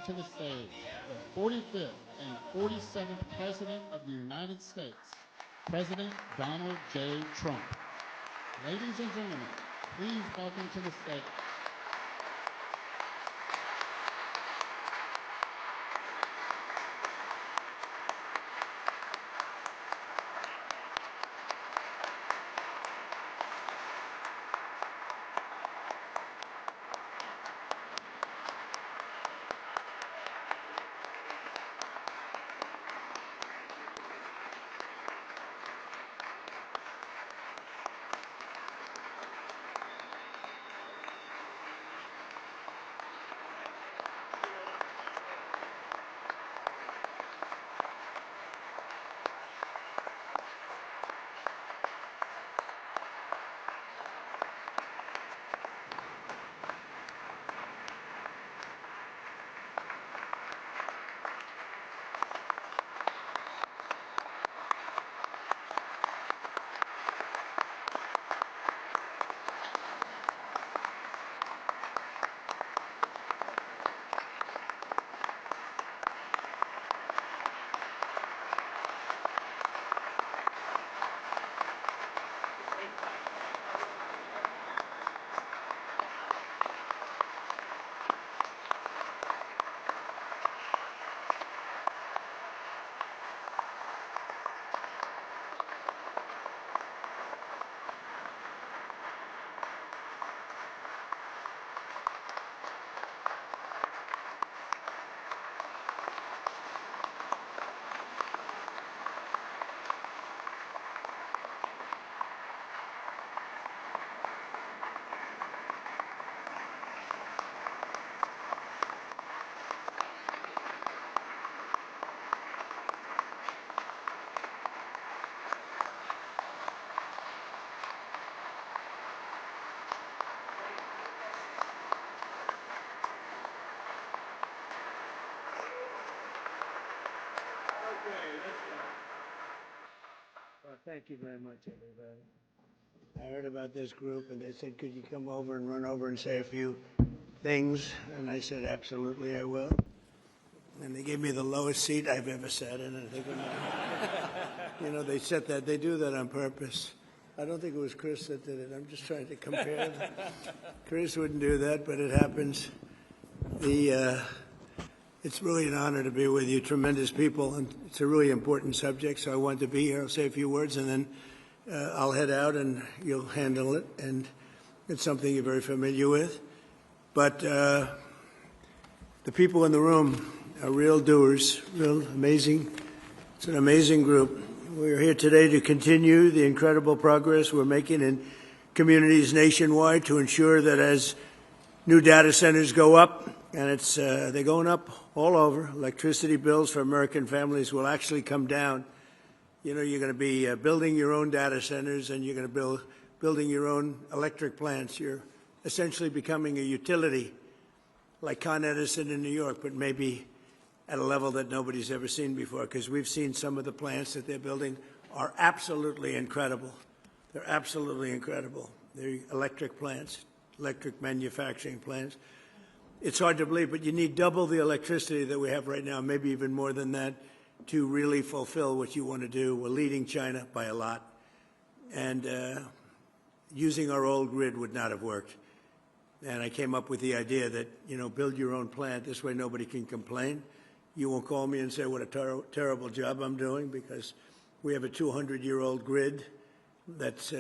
to the stage the 45th and 47th President of the United States, President Donald J. Trump. Ladies and gentlemen, please welcome to the stage Well, thank you very much, everybody. I heard about this group, and they said, could you come over and run over and say a few things? And I said, absolutely, I will. And they gave me the lowest seat I've ever sat in. And I think, you know, they said that. They do that on purpose. I don't think it was Chris that did it. I'm just trying to compare them. Chris wouldn't do that, but it happens. It's really an honor to be with you, tremendous people, and it's a really important subject, so I wanted to be here. I'll say a few words, and then I'll head out, and you'll handle it, and it's something you're very familiar with. But the people in the room are real doers, real amazing. It's an amazing group. We're here today to continue the incredible progress we're making in communities nationwide to ensure that as new data centers go up, and they're going up all over. Electricity bills for American families will actually come down. You know, you're going to be building your own data centers, and you're going to building your own electric plants. You're essentially becoming a utility, like Con Edison in New York, but maybe at a level that nobody's ever seen before, because we've seen some of the plants that they're building are absolutely incredible. They're absolutely incredible. They're electric plants, electric manufacturing plants. It's hard to believe, but you need double the electricity that we have right now, maybe even more than that, to really fulfill what you want to do. We're leading China by a lot, and using our old grid would not have worked. And I came up with the idea that, you know, build your own plant. This way nobody can complain. You won't call me and say what a terrible job I'm doing, because we have a 200-year-old grid that's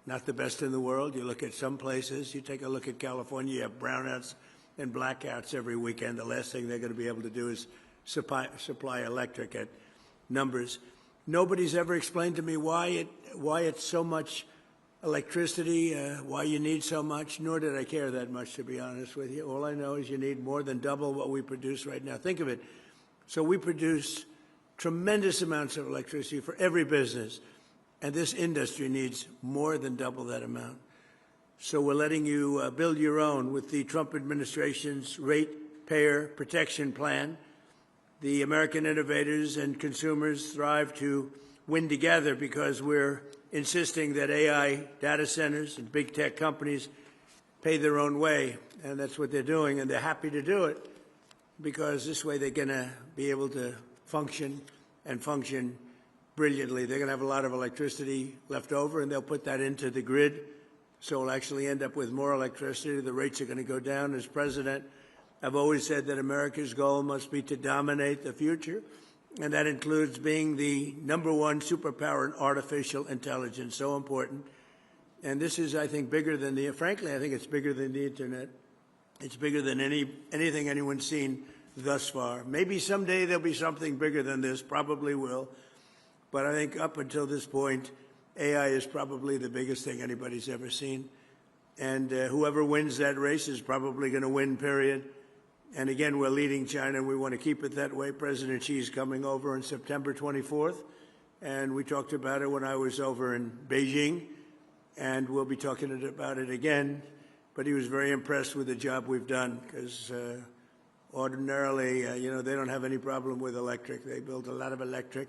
not the best in the world. You look at some places, you take a look at California, you have brownouts and blackouts every weekend. The last thing they're going to be able to do is supply electric at numbers. Nobody's ever explained to me why it's so much electricity, why you need so much, nor did I care that much, to be honest with you. All I know is you need more than double what we produce right now. Think of it. So we produce tremendous amounts of electricity for every business, and this industry needs more than double that amount. So we're letting you build your own with the Trump administration's Ratepayer Protection Plan. The American innovators and consumers thrive to win together because we're insisting that AI data centers and big tech companies pay their own way, and that's what they're doing, and they're happy to do it. because this way they're going to be able to function and function brilliantly. They're going to have a lot of electricity left over, and they'll put that into the grid, so we'll actually end up with more electricity. The rates are going to go down. As president, I've always said that America's goal must be to dominate the future, and that includes being the _1 superpower in artificial intelligence, so important. And this is, I think, bigger than frankly, I think it's bigger than the Internet. It's bigger than anything anyone's seen thus far. Maybe someday there'll be something bigger than this, probably will. But I think up until this point, AI is probably the biggest thing anybody's ever seen. And whoever wins that race is probably going to win, period. And again, we're leading China, and we want to keep it that way. President Xi's coming over on September 24th, and we talked about it when I was over in Beijing, and we'll be talking about it again. But he was very impressed with the job we've done, because ordinarily, they don't have any problem with electric. They build a lot of electric.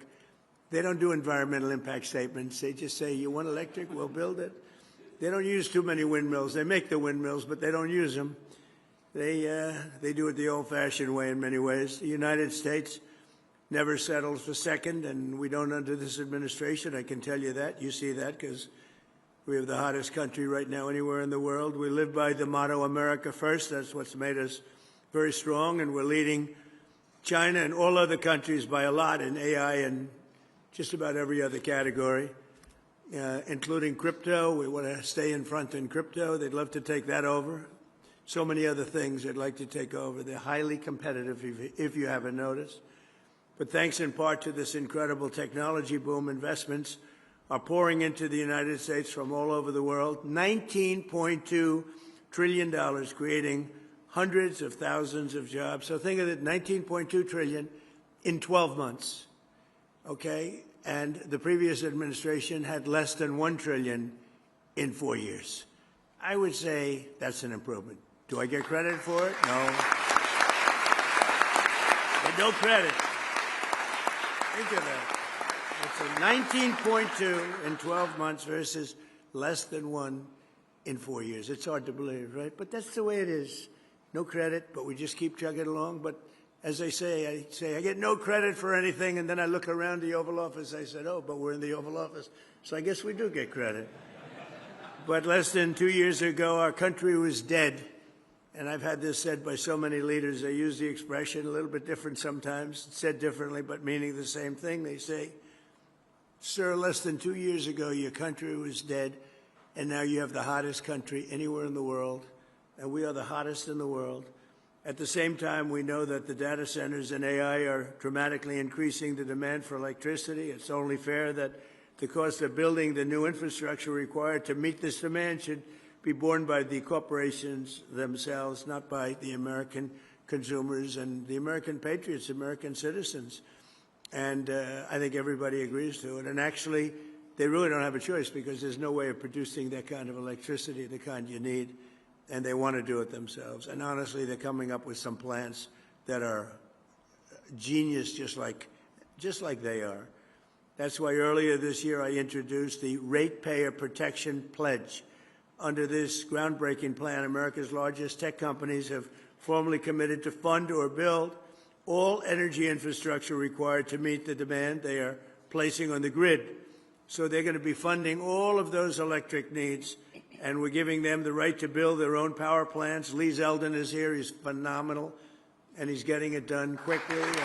They don't do environmental impact statements. They just say, you want electric, we'll build it. They don't use too many windmills. They make the windmills, but they don't use them. They do it the old-fashioned way in many ways. The United States never settles for second, and we don't under this administration. I can tell you that. You see that because we have the hottest country right now anywhere in the world. We live by the motto, America first. That's what's made us very strong, and we're leading China and all other countries by a lot in AI and just about every other category, including crypto. We want to stay in front in crypto. They'd love to take that over. So many other things they'd like to take over. They're highly competitive, if you haven't noticed. But thanks in part to this incredible technology boom, investments are pouring into the United States from all over the world. $19.2 trillion, creating hundreds of thousands of jobs. So think of it, $19.2 trillion in 12 months, okay? And the previous administration had less than $1 trillion in 4 years. I would say that's an improvement. Do I get credit for it? No. But no credit. Think of that. It's a 19.2 in 12 months versus less than 1 in 4 years. It's hard to believe, right? But that's the way it is. No credit, but we just keep chugging along. But as I say, I get no credit for anything, and then I look around the Oval Office. I said, oh, but we're in the Oval Office. So I guess we do get credit. But less than 2 years ago, our country was dead. And I've had this said by so many leaders. They use the expression a little bit different sometimes, said differently, but meaning the same thing. They say, sir, less than 2 years ago, your country was dead, and now you have the hottest country anywhere in the world, and we are the hottest in the world. At the same time, we know that the data centers and AI are dramatically increasing the demand for electricity. It's only fair that the cost of building the new infrastructure required to meet this demand should be borne by the corporations themselves, not by the American consumers and the American patriots, American citizens. And I think everybody agrees to it. And actually, they really don't have a choice because there's no way of producing that kind of electricity, the kind you need, and they want to do it themselves. And honestly, they're coming up with some plans that are genius, just like they are. That's why earlier this year I introduced the Ratepayer Protection Pledge. Under this groundbreaking plan, America's largest tech companies have formally committed to fund or build all energy infrastructure required to meet the demand they are placing on the grid. So they're going to be funding all of those electric needs, and we're giving them the right to build their own power plants. Lee Zeldin is here. He's phenomenal, and he's getting it done quickly. And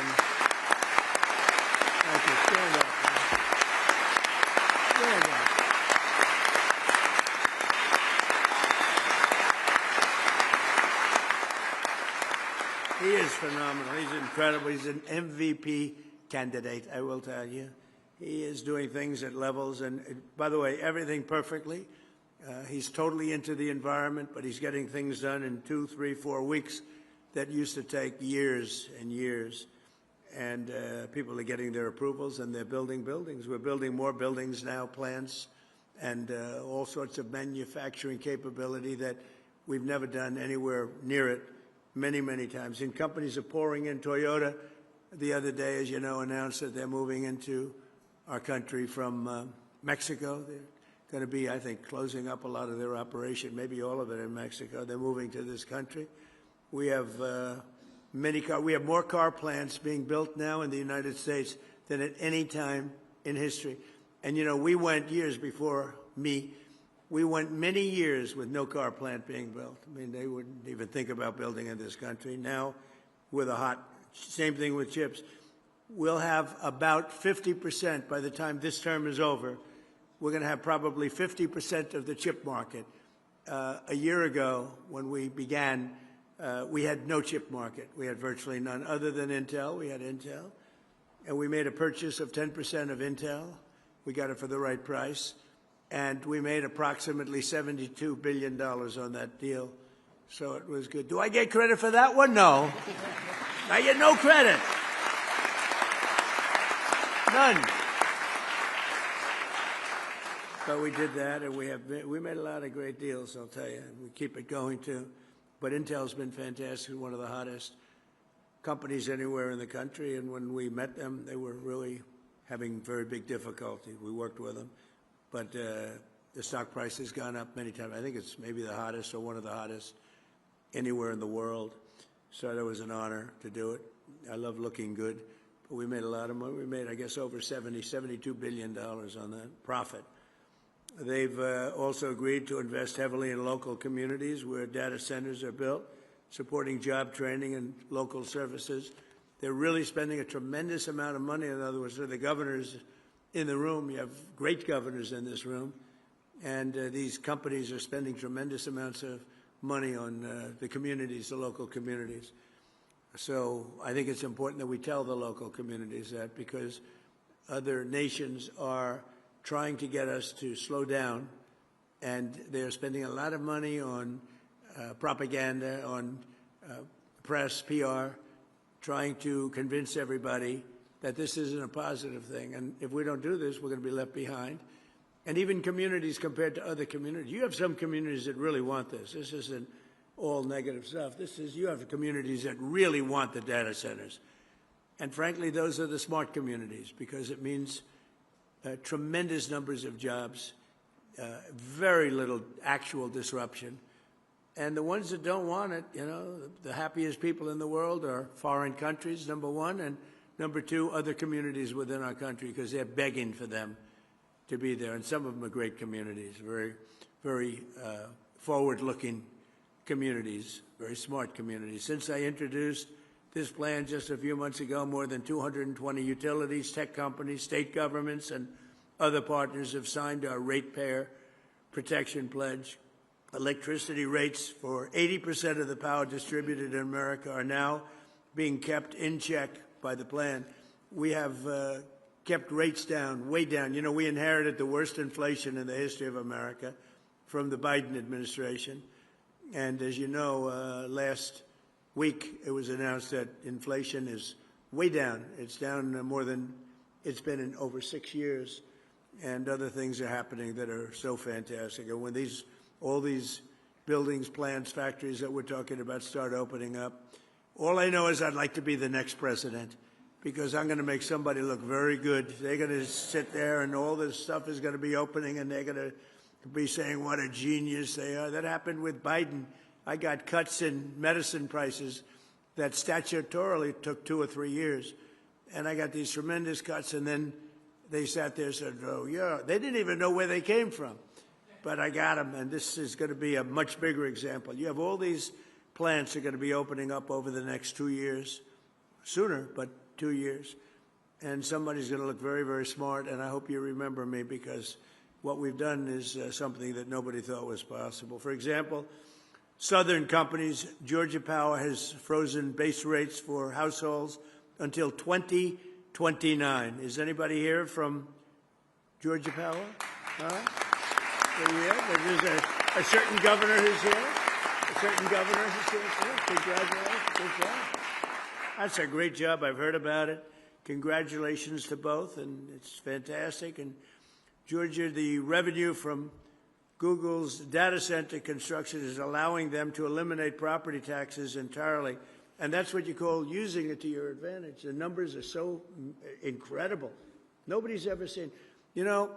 thank you. Stand up. Stand up. He is phenomenal. He's incredible. He's an MVP candidate, I will tell you. He is doing things at levels, and by the way, everything perfectly. He's totally into the environment, but he's getting things done in 2, 3, 4 weeks that used to take years and years. And people are getting their approvals, and they're building buildings. We're building more buildings now, plants, and all sorts of manufacturing capability that we've never done anywhere near it. Many, many times. And companies are pouring in. Toyota, the other day, as you know, announced that they're moving into our country from Mexico. They're going to be, I think, closing up a lot of their operation, maybe all of it in Mexico. They're moving to this country. We have We have more car plants being built now in the United States than at any time in history. And, you know, we went years before me. We went many years with no car plant being built. I mean, they wouldn't even think about building in this country. Now, with a hot, same thing with chips. We'll have about 50% by the time this term is over. We're going to have probably 50% of the chip market. A year ago, when we began, we had no chip market. We had virtually none. Other than Intel, we had Intel. And we made a purchase of 10% of Intel. We got it for the right price. And we made approximately $72 billion on that deal. So it was good. Do I get credit for that one? No. I get no credit. None. But we did that, and we made a lot of great deals, I'll tell you. We keep it going, too. But Intel's been fantastic, one of the hottest companies anywhere in the country. And when we met them, they were really having very big difficulty. We worked with them. But the stock price has gone up many times. I think it's maybe the hottest or one of the hottest anywhere in the world. So that was an honor to do it. I love looking good. But we made a lot of money. We made, I guess, over $72 billion on that profit. They've also agreed to invest heavily in local communities where data centers are built, supporting job training and local services. They're really spending a tremendous amount of money. In other words, they're the governors in the room. You have great governors in this room. And these companies are spending tremendous amounts of money on the communities, the local communities. So I think it's important that we tell the local communities that, because other nations are trying to get us to slow down, and they're spending a lot of money on propaganda, on press, PR, trying to convince everybody that this isn't a positive thing. And if we don't do this, we're going to be left behind. And even communities compared to other communities. You have some communities that really want this. This isn't all negative stuff. You have communities that really want the data centers. And frankly, those are the smart communities, because it means tremendous numbers of jobs, very little actual disruption. And the ones that don't want it, you know, the happiest people in the world are foreign countries, number one, and number two, other communities within our country, because they're begging for them to be there. And some of them are great communities, very, very forward-looking communities, very smart communities. Since I introduced this plan just a few months ago, more than 220 utilities, tech companies, state governments, and other partners have signed our Ratepayer Protection Pledge. Electricity rates for 80% of the power distributed in America are now being kept in check by the plan. We have kept rates down, way down. You know, we inherited the worst inflation in the history of America from the Biden administration. And as you know, last week it was announced that inflation is way down. It's down more than it's been in over 6 years. And other things are happening that are so fantastic. And when all these buildings, plants, factories that we're talking about start opening up, all I know is I'd like to be the next president, because I'm going to make somebody look very good. They're going to sit there and all this stuff is going to be opening, and they're going to be saying what a genius they are. That happened with Biden. I got cuts in medicine prices that statutorily took 2 or 3 years. And I got these tremendous cuts, and then they sat there and said, oh, yeah. They didn't even know where they came from. But I got them, and this is going to be a much bigger example. You have all these plants that are going to be opening up over the next 2 years, sooner, but 2 years. And somebody's going to look very, very smart, and I hope you remember me, because what we've done is something that nobody thought was possible. For example, Southern companies, Georgia Power has frozen base rates for households until 2029. Is anybody here from Georgia Power? There's a certain governor who's here. A certain governor who's here. Congratulations. Good job. That's a great job. I've heard about it. Congratulations to both, and it's fantastic. And Georgia, the revenue from Google's data center construction is allowing them to eliminate property taxes entirely. And that's what you call using it to your advantage. The numbers are so incredible. Nobody's ever seen. You know,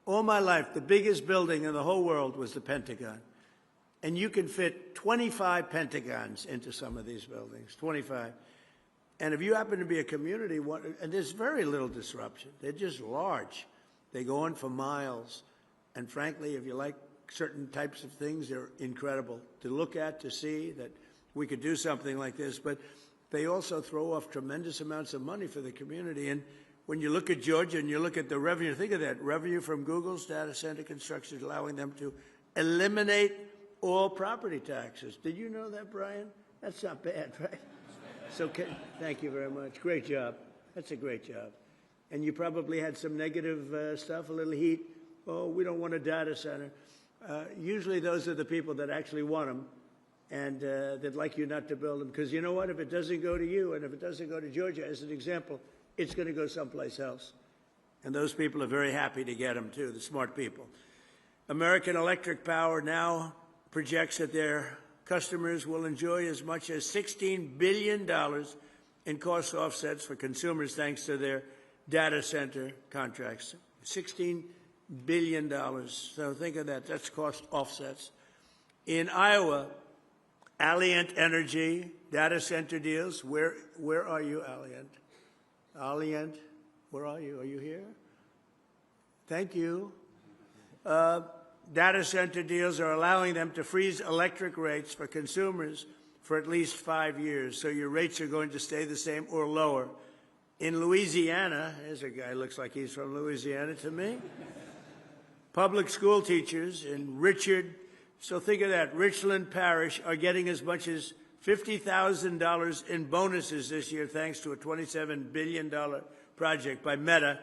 all my life, the biggest building in the whole world was the Pentagon. And you can fit 25 Pentagons into some of these buildings, 25. And if you happen to be a community, and there's very little disruption. They're just large. They go on for miles. And frankly, if you like certain types of things, they're incredible to look at, to see that we could do something like this. But they also throw off tremendous amounts of money for the community. And when you look at Georgia and you look at the revenue, think of that, revenue from Google's data center construction is allowing them to eliminate all property taxes. Did you know that, Brian? That's not bad, right? So thank you very much. Great job. That's a great job. And you probably had some negative stuff, a little heat. Oh, we don't want a data center. Usually those are the people that actually want them and that like you not to build them. Because you know what? If it doesn't go to you and if it doesn't go to Georgia, as an example, it's going to go someplace else. And those people are very happy to get them, too, the smart people. American Electric Power now projects that their customers will enjoy as much as $16 billion in cost offsets for consumers thanks to their data center contracts. $16 billion. So think of that. That's cost offsets. In Iowa, Alliant Energy data center deals. Where are you, Alliant? Alliant, where are you? Are you here? Thank you. Data center deals are allowing them to freeze electric rates for consumers for at least 5 years. So your rates are going to stay the same or lower. In Louisiana, there's a guy who looks like he's from Louisiana to me. Public school teachers in so think of that, Richland Parish are getting as much as $50,000 in bonuses this year thanks to a $27 billion project by Meta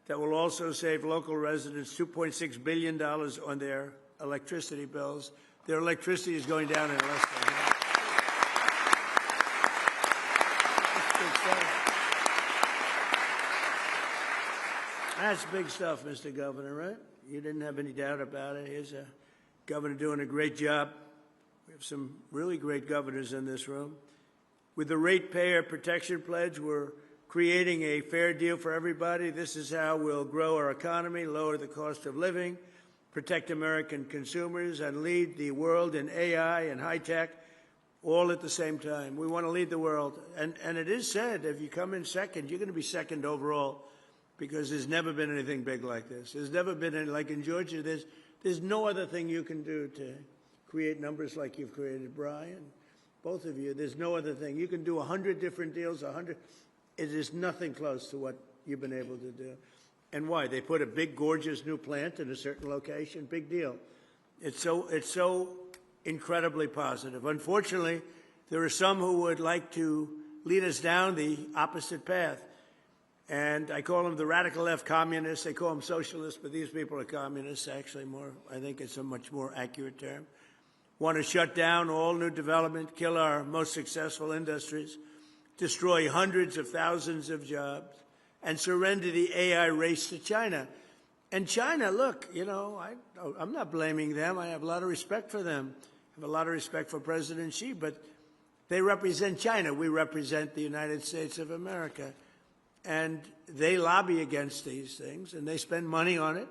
that will also save local residents $2.6 billion on their electricity bills. Their electricity is going down in less than half. That's big stuff, Mr. Governor, right? You didn't have any doubt about it. Here's a governor doing a great job. We have some really great governors in this room. With the Ratepayer Protection Pledge, we're creating a fair deal for everybody. This is how we'll grow our economy, lower the cost of living, protect American consumers, and lead the world in AI and high tech, all at the same time. We want to lead the world. And it is said, if you come in second, you're going to be second overall, because there's never been anything big like this. There's never been any, like in Georgia, there's no other thing you can do to create numbers like you've created, Brian. Both of you, there's no other thing. You can do 100 different deals, 100. It is nothing close to what you've been able to do. And why? They put a big, gorgeous new plant in a certain location. Big deal. It's so incredibly positive. Unfortunately, there are some who would like to lead us down the opposite path. And I call them the radical left communists. They call them socialists, but these people are communists, actually more. I think it's a much more accurate term. Want to shut down all new development, kill our most successful industries, destroy hundreds of thousands of jobs, and surrender the AI race to China. And China, look, you know, I'm not blaming them. I have a lot of respect for them. I have a lot of respect for President Xi, but they represent China. We represent the United States of America. And they lobby against these things, and they spend money on it,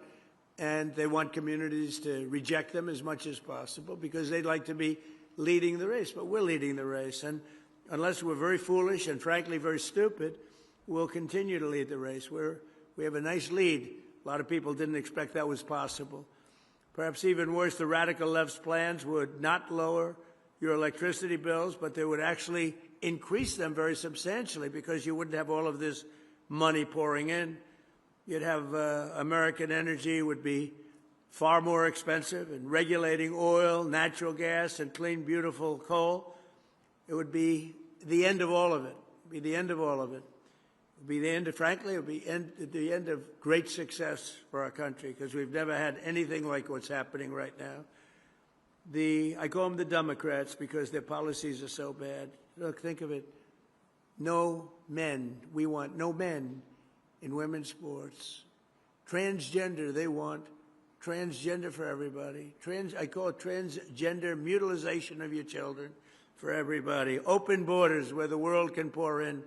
and they want communities to reject them as much as possible because they'd like to be leading the race. But we're leading the race, and unless we're very foolish and, frankly, very stupid, we'll continue to lead the race. We have a nice lead. A lot of people didn't expect that was possible. Perhaps even worse, the radical left's plans would not lower your electricity bills, but they would actually increase them very substantially because you wouldn't have all of this money pouring in. You'd have American energy would be far more expensive, and regulating oil, natural gas, and clean, beautiful coal. It would be the end of all of it. It would be the end of all of it. It would be the end of, frankly, it would be the end of great success for our country because we've never had anything like what's happening right now. I call them the Democrats because their policies are so bad. Look, think of it. No men. We want no men in women's sports. Transgender, they want transgender for everybody. I call it transgender mutilization of your children for everybody. Open borders where the world can pour in,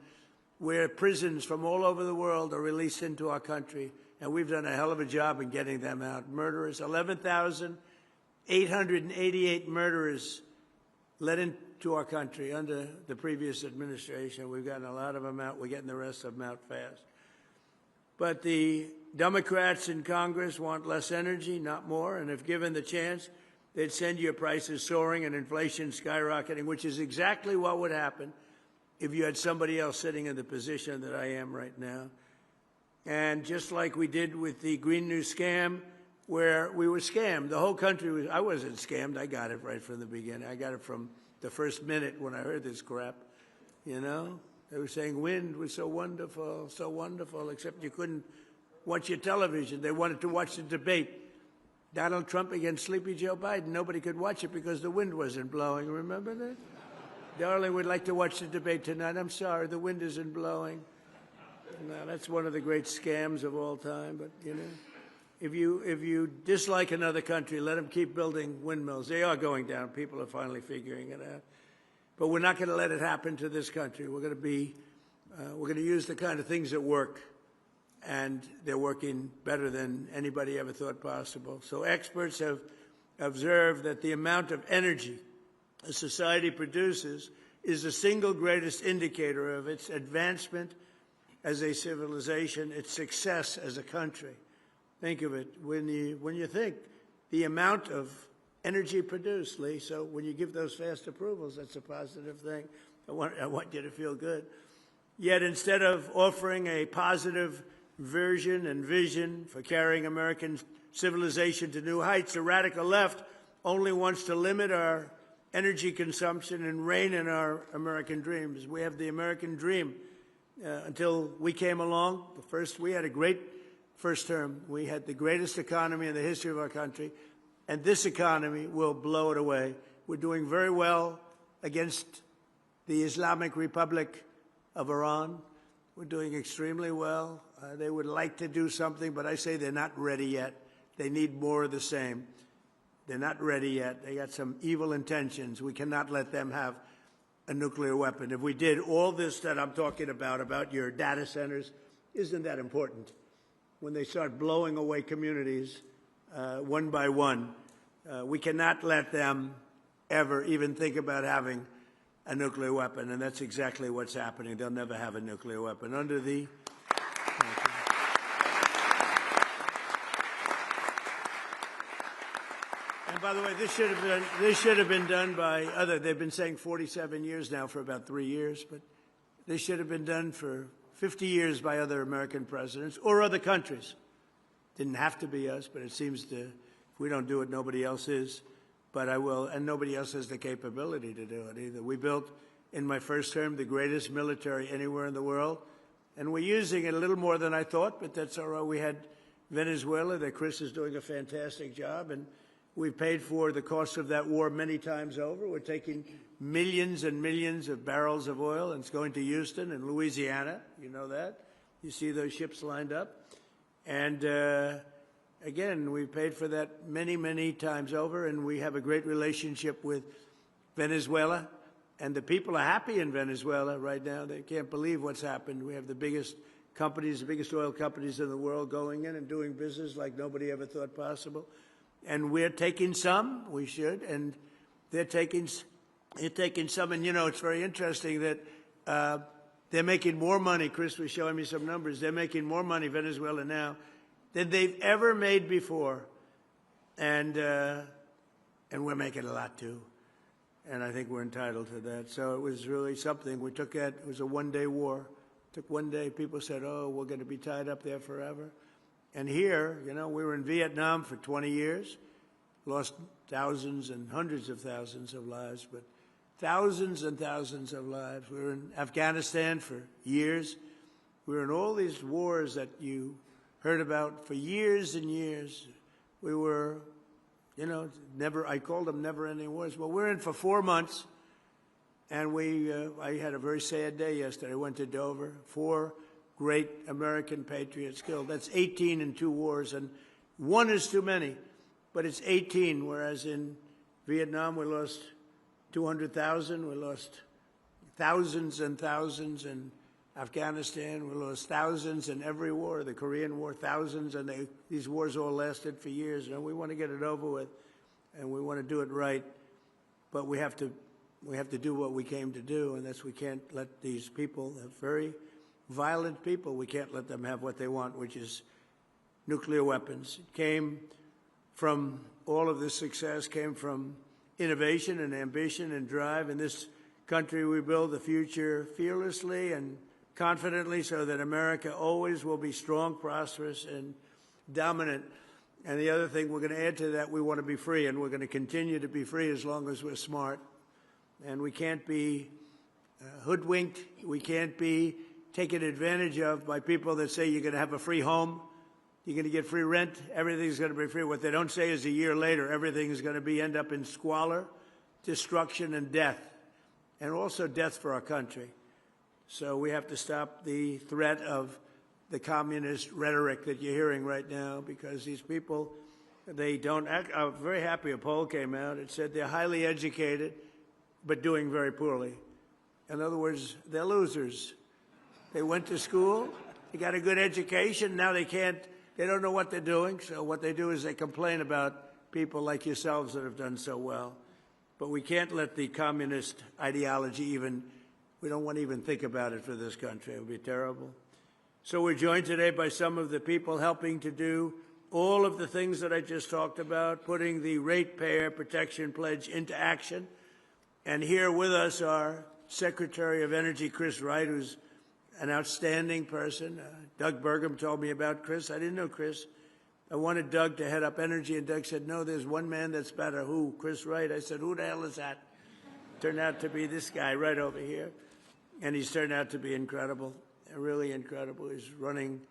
where prisons from all over the world are released into our country. And we've done a hell of a job in getting them out. Murderers, 11,000 888 murderers let into our country under the previous administration. We've gotten a lot of them out. We're getting the rest of them out fast. But the Democrats in Congress want less energy, not more, and if given the chance, they'd send your prices soaring and inflation skyrocketing, which is exactly what would happen if you had somebody else sitting in the position that I am right now. And just like we did with the Green New scam, where we were scammed, the whole country was, I wasn't scammed, I got it right from the beginning. I got it from the first minute when I heard this crap, you know? They were saying wind was so wonderful, except you couldn't watch your television. They wanted to watch the debate. Donald Trump against Sleepy Joe Biden. Nobody could watch it because the wind wasn't blowing. Remember that? Darling, we'd like to watch the debate tonight. I'm sorry, the wind isn't blowing. No, that's one of the great scams of all time. But, you know, if you dislike another country, let them keep building windmills. They are going down. People are finally figuring it out. But we're not going to let it happen to this country. We're going to use the kind of things that work, and they're working better than anybody ever thought possible. So experts have observed that the amount of energy a society produces is the single greatest indicator of its advancement as a civilization, its success as a country. Think of it when you think the amount of energy produced, Lee. So when you give those fast approvals, that's a positive thing. I want you to feel good. Yet instead of offering a positive version and vision for carrying American civilization to new heights, the radical left only wants to limit our energy consumption and rein in our American dreams. We have the American dream. Until we came along, we had a great first term. We had the greatest economy in the history of our country, and this economy will blow it away. We're doing very well against the Islamic Republic of Iran. We're doing extremely well. They would like to do something, but I say they're not ready yet. They need more of the same. They're not ready yet. They got some evil intentions. We cannot let them have a nuclear weapon. If we did all this that I'm talking about your data centers, isn't that important? When they start blowing away communities one by one, we cannot let them ever even think about having a nuclear weapon, and that's exactly what's happening. They'll never have a nuclear weapon. Under the And by the way, this should have been done by other. They've been saying 47 years now for about 3 years, but this should have been done for 50 years by other American presidents or other countries. Didn't have to be us, but it seems to. If we don't do it, nobody else is. But I will, and nobody else has the capability to do it either. We built, in my first term, the greatest military anywhere in the world, and we're using it a little more than I thought, but that's all right. We had Venezuela, that Chris is doing a fantastic job, and we've paid for the cost of that war many times over. We're taking millions and millions of barrels of oil, and it's going to Houston and Louisiana. You know that. You see those ships lined up. And again, we've paid for that many, many times over, and we have a great relationship with Venezuela. And the people are happy in Venezuela right now. They can't believe what's happened. We have the biggest companies, the biggest oil companies in the world going in and doing business like nobody ever thought possible. And we're taking some, we should, and they're taking some. And, you know, it's very interesting that they're making more money. Chris was showing me some numbers. They're making more money, Venezuela now, than they've ever made before. And we're making a lot, too. And I think we're entitled to that. So it was really something. We took that. It was a one-day war. It took one day. People said, oh, we're going to be tied up there forever. And here, you know, we were in Vietnam for 20 years, lost thousands and hundreds of thousands of lives, but thousands and thousands of lives. We were in Afghanistan for years. We were in all these wars that you heard about for years and years. We were, you know, I called them never-ending wars. Well, we're in for 4 months, and I had a very sad day yesterday. I went to Dover. 4 great American patriots killed. That's 18 in 2 wars, and 1 is too many, but it's 18, whereas in Vietnam we lost 200,000. We lost thousands and thousands in Afghanistan. We lost thousands in every war. The Korean War, thousands, and these wars all lasted for years, and we want to get it over with. and we want to do it right, but we have to do what we came to do, and that's we can't let these people, very violent people, we can't let them have what they want, which is nuclear weapons. It came from all of this success, came from innovation and ambition and drive. In this country, we build the future fearlessly and confidently so that America always will be strong, prosperous, and dominant. And the other thing we're going to add to that, we want to be free, and we're going to continue to be free as long as we're smart. And we can't be hoodwinked. We can't be taken advantage of by people that say you're going to have a free home, you're going to get free rent, everything's going to be free. What they don't say is a year later, everything is going to end up in squalor, destruction, and death, and also death for our country. So we have to stop the threat of the communist rhetoric that you're hearing right now, because these people, they don't act. I'm very happy a poll came out. It said they're highly educated, but doing very poorly. In other words, they're losers. They went to school, they got a good education, now they don't know what they're doing, so what they do is they complain about people like yourselves that have done so well. But we can't let the communist ideology we don't want to even think about it for this country. It would be terrible. So we're joined today by some of the people helping to do all of the things that I just talked about, putting the Ratepayer Protection Pledge into action. And here with us are Secretary of Energy Chris Wright, who's an outstanding person. Doug Burgum told me about Chris. I didn't know Chris. I wanted Doug to head up energy, and Doug said, no, there's one man that's better. Who? Chris Wright. I said, who the hell is that? Turned out to be this guy right over here. And he's turned out to be incredible, really incredible. He's running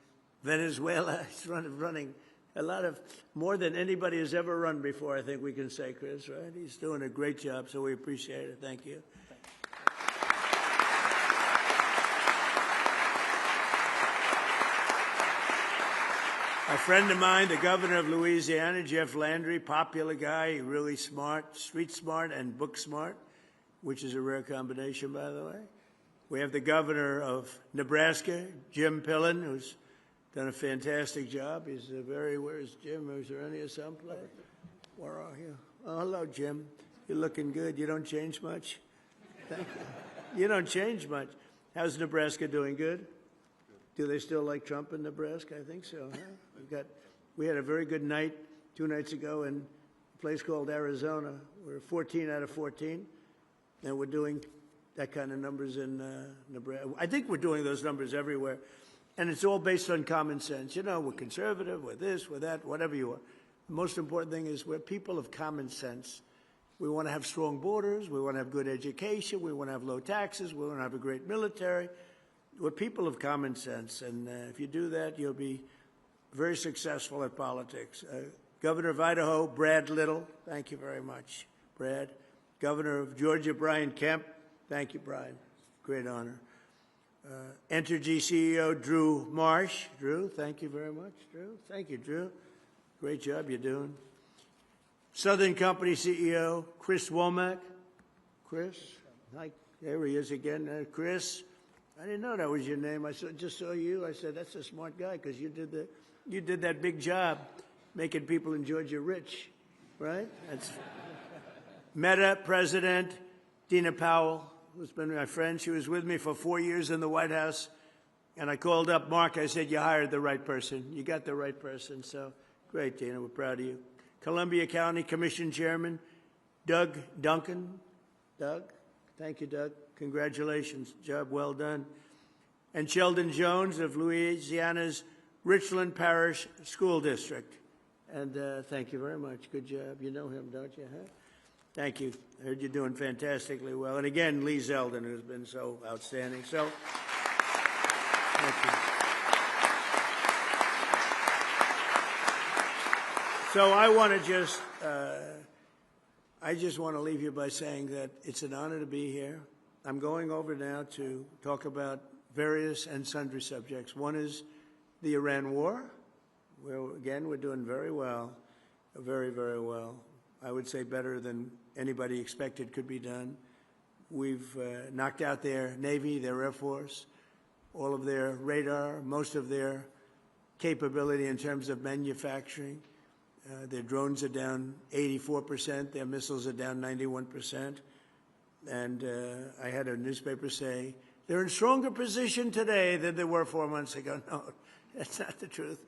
Venezuela. He's running a lot of, more than anybody has ever run before, I think we can say, Chris, right? He's doing a great job, so we appreciate it. Thank you. A friend of mine, the governor of Louisiana, Jeff Landry, popular guy, really smart, street smart and book smart, which is a rare combination, by the way. We have the governor of Nebraska, Jim Pillen, who's done a fantastic job. He's where's Jim? Is there any someplace? Where are you? Oh, hello, Jim. You're looking good. You don't change much? Thank you. You don't change much. How's Nebraska doing? Good? Do they still like Trump in Nebraska? I think so, huh? We had a very good night 2 nights ago in a place called Arizona. We're 14 out of 14, and we're doing that kind of numbers in Nebraska. I think we're doing those numbers everywhere, and it's all based on common sense. You know, we're conservative, we're this, we're that, whatever you are. The most important thing is we're people of common sense. We want to have strong borders, we want to have good education, we want to have low taxes, we want to have a great military. We're people of common sense, and if you do that, you'll be very successful at politics. Governor of Idaho, Brad Little, thank you very much, Brad. Governor of Georgia, Brian Kemp, thank you, Brian, great honor. Entergy CEO, Drew Marsh. Drew, thank you very much, Drew. Thank you, Drew. Great job you're doing. Southern Company CEO, Chris Womack. Chris, hi, there he is again, Chris. I didn't know that was your name. I just saw you. I said, that's a smart guy, because you did that big job making people in Georgia rich, right? That's Meta President Dina Powell, who's been my friend. She was with me for 4 years in the White House, and I called up Mark. I said, you hired the right person. You got the right person. So great, Dina. We're proud of you. Columbia County Commission Chairman Doug Duncan. Doug, thank you, Doug. Congratulations. Job well done. And Sheldon Jones of Louisiana's Richland Parish School District. And thank you very much. Good job. You know him, don't you? Huh? Thank you. I heard you're doing fantastically well. And again, Lee Zeldin, who's been so outstanding. So, thank you. So I just want to leave you by saying that it's an honor to be here. I'm going over now to talk about various and sundry subjects. One is the Iran war, where, again, we're doing very well, very, very well. I would say better than anybody expected could be done. We've knocked out their Navy, their Air Force, all of their radar, most of their capability in terms of manufacturing. Their drones are down 84%. Their missiles are down 91%. And I had a newspaper say, they're in stronger position today than they were 4 months ago. No, that's not the truth.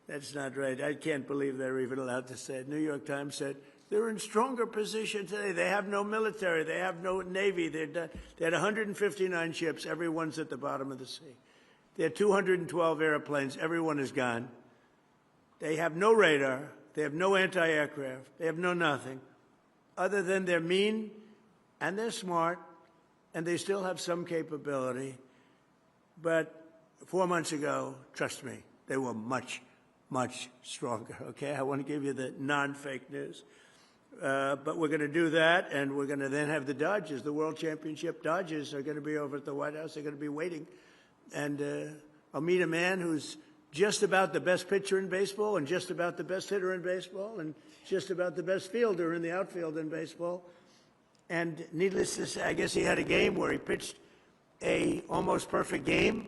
That's not right. I can't believe they're even allowed to say it. New York Times said, they're in stronger position today. They have no military. They have no Navy. They had 159 ships. Everyone's at the bottom of the sea. They had 212 airplanes. Everyone is gone. They have no radar. They have no anti-aircraft. They have no nothing other than they're mean and they're smart and they still have some capability. But 4 months ago, trust me, they were much, much stronger, okay? I want to give you the non-fake news. But we're going to do that, and we're going to then have the Dodgers, the World Championship Dodgers are going to be over at the White House. They're going to be waiting. And I'll meet a man who's just about the best pitcher in baseball and just about the best hitter in baseball and just about the best fielder in the outfield in baseball. And needless to say, I guess he had a game where he pitched a almost perfect game,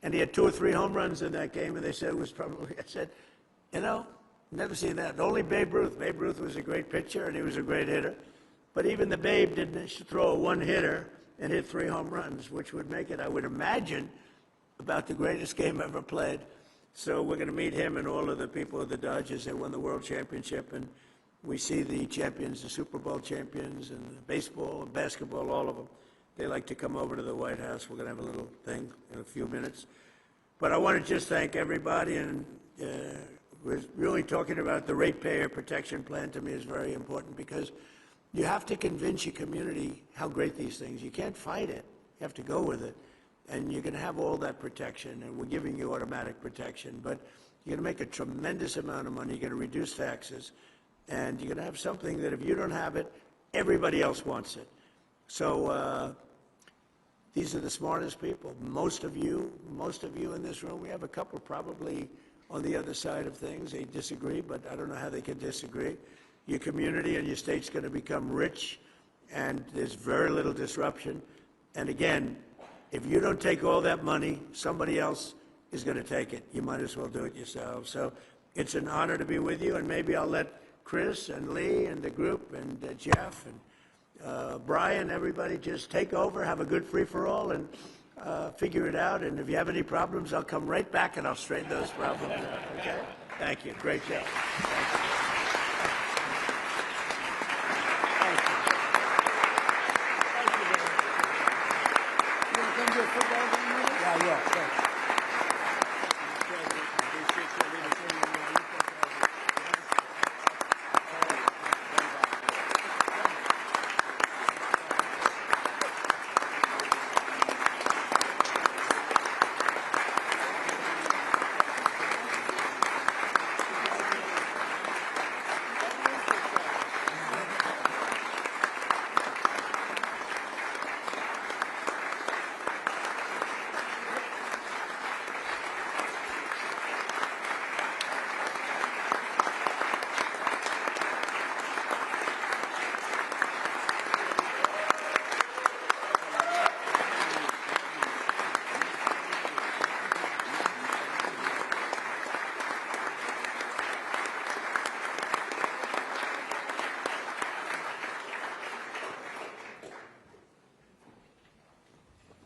and he had 2 or 3 home runs in that game, and they said it was probably, I said, you know, never seen that. Only Babe Ruth. Babe Ruth was a great pitcher, and he was a great hitter. But even the Babe didn't throw a one-hitter and hit 3 home runs, which would make it, I would imagine, about the greatest game ever played. So we're going to meet him and all of the people of the Dodgers. They won the World Championship, and we see the champions, the Super Bowl champions, and the baseball and basketball, all of them. They like to come over to the White House. We're going to have a little thing in a few minutes. But I want to just thank everybody, and we're really talking about the Ratepayer Protection Plan. To me is very important because you have to convince your community how great these things. You can't fight it. You have to go with it. And you're going to have all that protection, and we're giving you automatic protection. But you're going to make a tremendous amount of money. You're going to reduce taxes. And you're going to have something that if you don't have it, everybody else wants it. So these are the smartest people. Most of you in this room, we have a couple probably on the other side of things. They disagree, but I don't know how they can disagree. Your community and your state's going to become rich, and there's very little disruption. And again, if you don't take all that money, somebody else is going to take it. You might as well do it yourselves. So it's an honor to be with you, and maybe I'll let Chris and Lee and the group and Jeff and Brian, everybody just take over, have a good free-for-all, and figure it out. And if you have any problems, I'll come right back and I'll straighten those problems out, okay? Thank you. Great job. Thank you.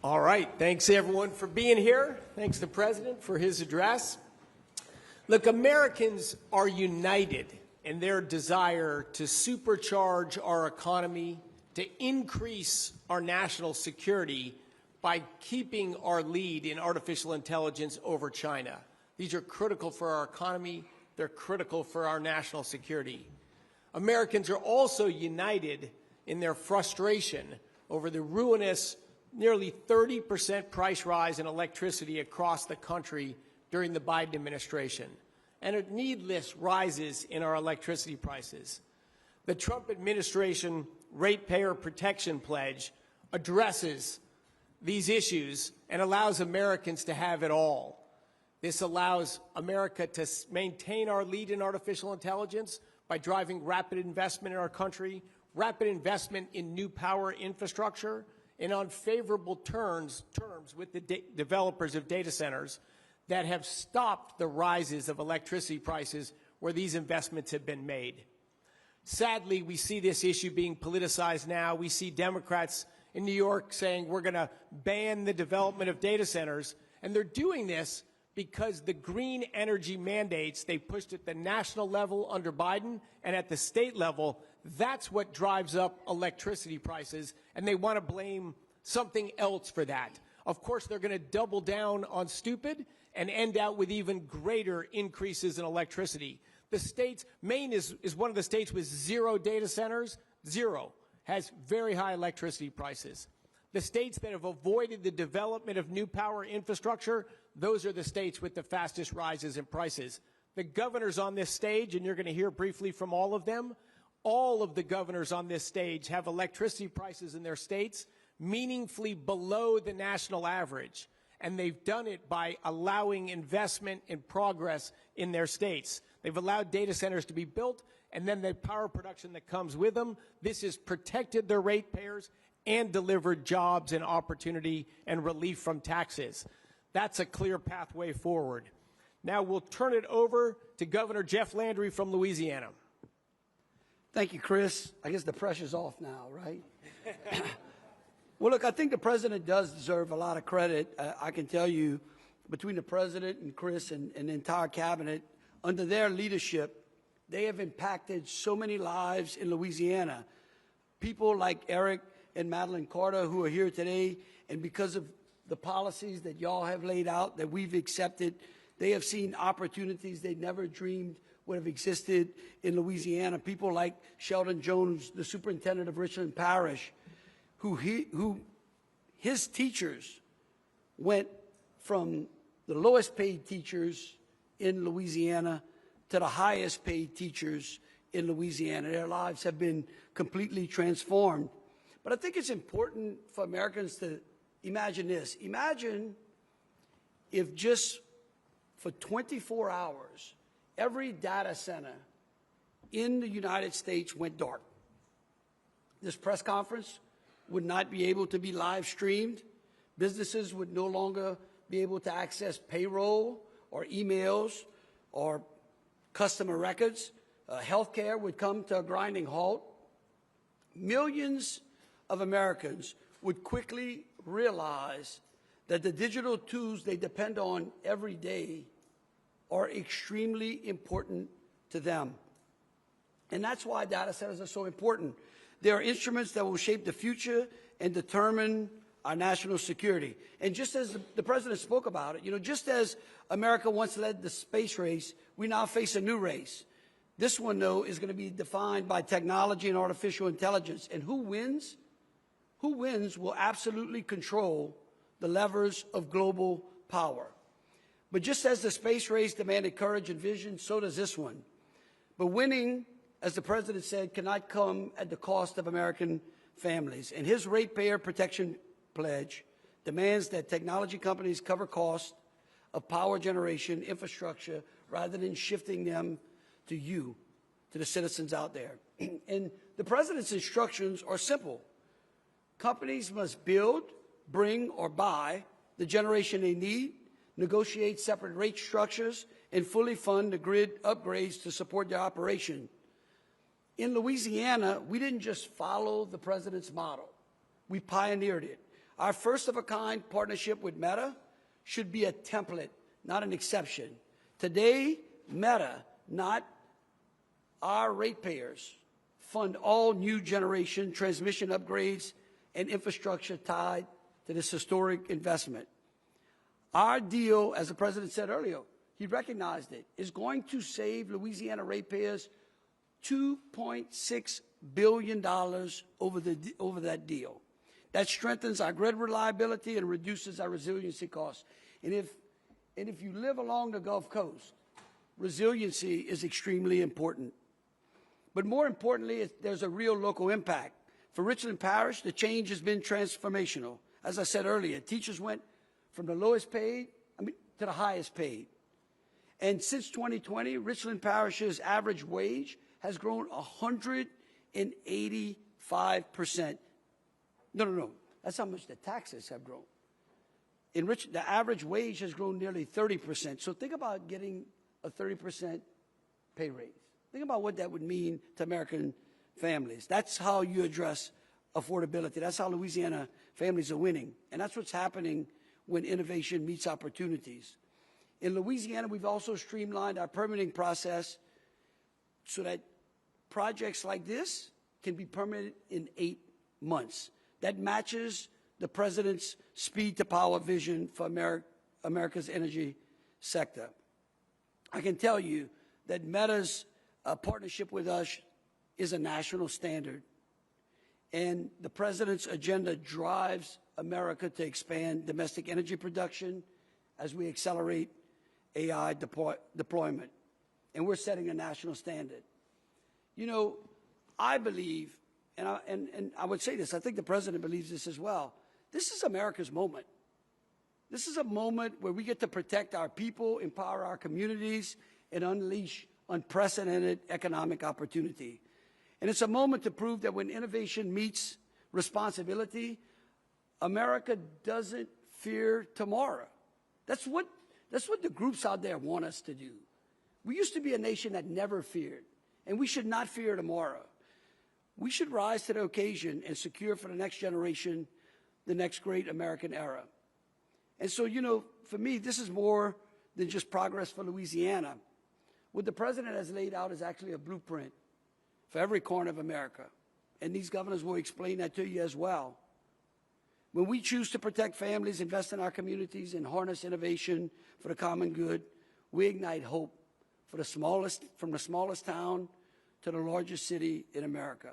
All right. Thanks, everyone, for being here. Thanks to the President for his address. Look, Americans are united in their desire to supercharge our economy, to increase our national security by keeping our lead in artificial intelligence over China. These are critical for our economy. They're critical for our national security. Americans are also united in their frustration over the ruinous nearly 30% price rise in electricity across the country during the Biden administration, and needless rises in our electricity prices. The Trump administration Ratepayer Protection Pledge addresses these issues and allows Americans to have it all. This allows America to maintain our lead in artificial intelligence by driving rapid investment in our country, rapid investment in new power infrastructure, and on favorable terms with the developers of data centers that have stopped the rises of electricity prices where these investments have been made. Sadly, we see this issue being politicized now. We see Democrats in New York saying we're going to ban the development of data centers, and they're doing this because the green energy mandates they pushed at the national level under Biden and at the state level, that's what drives up electricity prices, and they want to blame something else for that. Of course, they're going to double down on stupid and end out with even greater increases in electricity. The states, Maine is one of the states with 0 data centers, 0, has very high electricity prices. The states that have avoided the development of new power infrastructure, those are the states with the fastest rises in prices. The governors on this stage, and you're going to hear briefly from all of them, all of the governors on this stage have electricity prices in their states meaningfully below the national average. And they've done it by allowing investment and progress in their states. They've allowed data centers to be built, and then the power production that comes with them. This has protected their ratepayers and delivered jobs and opportunity and relief from taxes. That's a clear pathway forward. Now we'll turn it over to Governor Jeff Landry from Louisiana. Thank you, Chris. I guess the pressure's off now, right? Well, look, I think the president does deserve a lot of credit. I can tell you, between the president and Chris and the entire cabinet, under their leadership, they have impacted so many lives in Louisiana. People like Eric and Madeline Carter who are here today, and because of the policies that y'all have laid out that we've accepted, they have seen opportunities they never dreamed would have existed in Louisiana. People like Sheldon Jones, the superintendent of Richland Parish, who his teachers went from the lowest paid teachers in Louisiana to the highest paid teachers in Louisiana. Their lives have been completely transformed. But I think it's important for Americans to imagine this. Imagine if just for 24 hours, every data center in the United States went dark. This press conference would not be able to be live streamed. Businesses would no longer be able to access payroll or emails or customer records. Healthcare would come to a grinding halt. Millions of Americans would quickly realize that the digital tools they depend on every day are extremely important to them. And that's why data centers are so important. They are instruments that will shape the future and determine our national security. And just as the president spoke about it, just as America once led the space race, we now face a new race. This one, though, is going to be defined by technology and artificial intelligence. And who wins? Who wins will absolutely control the levers of global power. But just as the space race demanded courage and vision, so does this one. But winning, as the president said, cannot come at the cost of American families. And his Ratepayer Protection Pledge demands that technology companies cover costs of power generation infrastructure rather than shifting them to you, to the citizens out there. And the president's instructions are simple. Companies must build, bring, or buy the generation they need, negotiate separate rate structures, and fully fund the grid upgrades to support their operation. In Louisiana, we didn't just follow the president's model. We pioneered it. Our first-of-a-kind partnership with Meta should be a template, not an exception. Today, Meta, not our ratepayers, fund all new generation transmission upgrades and infrastructure tied to this historic investment. Our deal, as the president said earlier, he recognized it, is going to save Louisiana ratepayers $2.6 billion over that deal. That strengthens our grid reliability and reduces our resiliency costs. And if you live along the Gulf Coast, resiliency is extremely important. But more importantly, there's a real local impact. For Richland Parish, the change has been transformational. As I said earlier, teachers went from the lowest paid to the highest paid. And since 2020, Richland Parish's average wage has grown 185%. No. That's how much the taxes have grown. In the average wage has grown nearly 30%. So think about getting a 30% pay raise. Think about what that would mean to American families. That's how you address affordability. That's how Louisiana families are winning. And that's what's happening when innovation meets opportunities. In Louisiana, we've also streamlined our permitting process so that projects like this can be permitted in 8 months. That matches the President's speed to power vision for America's energy sector. I can tell you that Meta's partnership with us is a national standard, and the President's agenda drives America to expand domestic energy production as we accelerate AI deployment, and we're setting a national standard. You know, I believe, and I would say this, I think the President believes this as well, this is America's moment. This is a moment where we get to protect our people, empower our communities, and unleash unprecedented economic opportunity. And it's a moment to prove that when innovation meets responsibility, America doesn't fear tomorrow. That's what the groups out there want us to do. We used to be a nation that never feared, and we should not fear tomorrow. We should rise to the occasion and secure for the next generation the next great American era. And so, you know, for me, this is more than just progress for Louisiana. What the President has laid out is actually a blueprint for every corner of America. And these governors will explain that to you as well. When we choose to protect families, invest in our communities, and harness innovation for the common good, we ignite hope for from the smallest town to the largest city in America.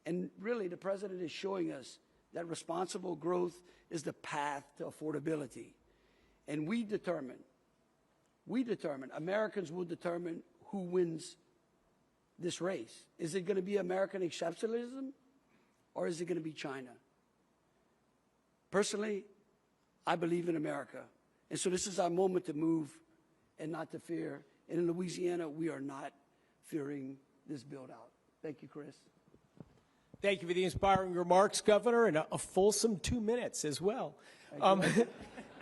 And really, the President is showing us that responsible growth is the path to affordability. And we determine, Americans will determine who wins this race. Is it going to be American exceptionalism, or is it going to be China? Personally, I believe in America. And so this is our moment to move and not to fear. And in Louisiana, we are not fearing this build-out. Thank you, Chris. Thank you for the inspiring remarks, Governor, and a fulsome 2 minutes as well. I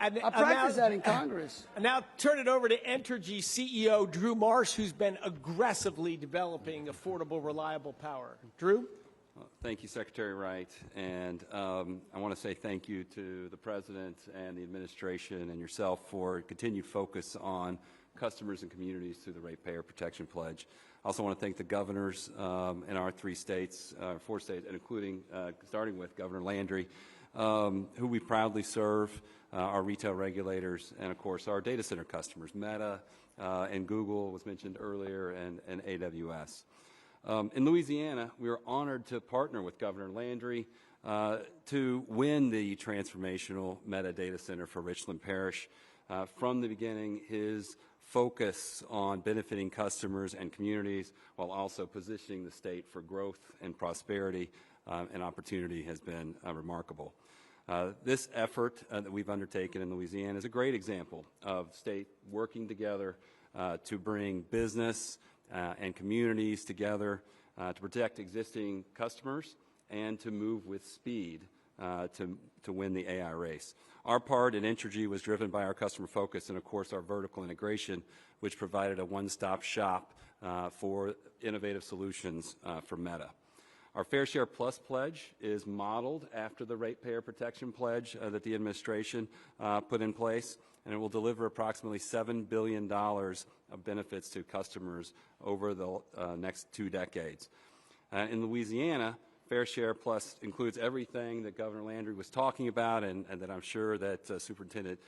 practiced that in Congress. And now turn it over to Entergy CEO Drew Marsh, who's been aggressively developing affordable, reliable power. Drew? Well, thank you, Secretary Wright. And I want to say thank you to the President and the administration and yourself for continued focus on customers and communities through the Ratepayer Protection Pledge. I also want to thank the governors in our 4 states, and including, starting with Governor Landry, who we proudly serve, our retail regulators, and of course our data center customers, Meta and Google was mentioned earlier, and AWS. In Louisiana, we were honored to partner with Governor Landry to win the transformational Meta data center for Richland Parish. From the beginning, his focus on benefiting customers and communities while also positioning the state for growth and prosperity and opportunity has been remarkable. This effort that we've undertaken in Louisiana is a great example of state working together to bring business and communities together to protect existing customers and to move with speed to win the AI race. Our part at Entergy was driven by our customer focus and, of course, our vertical integration, which provided a one-stop shop for innovative solutions for Meta. Our Fair Share Plus pledge is modeled after the Ratepayer Protection Pledge that the administration put in place, and it will deliver approximately $7 billion of benefits to customers over the next 2 decades. In Louisiana, Fair Share Plus includes everything that Governor Landry was talking about and that I'm sure that Superintendent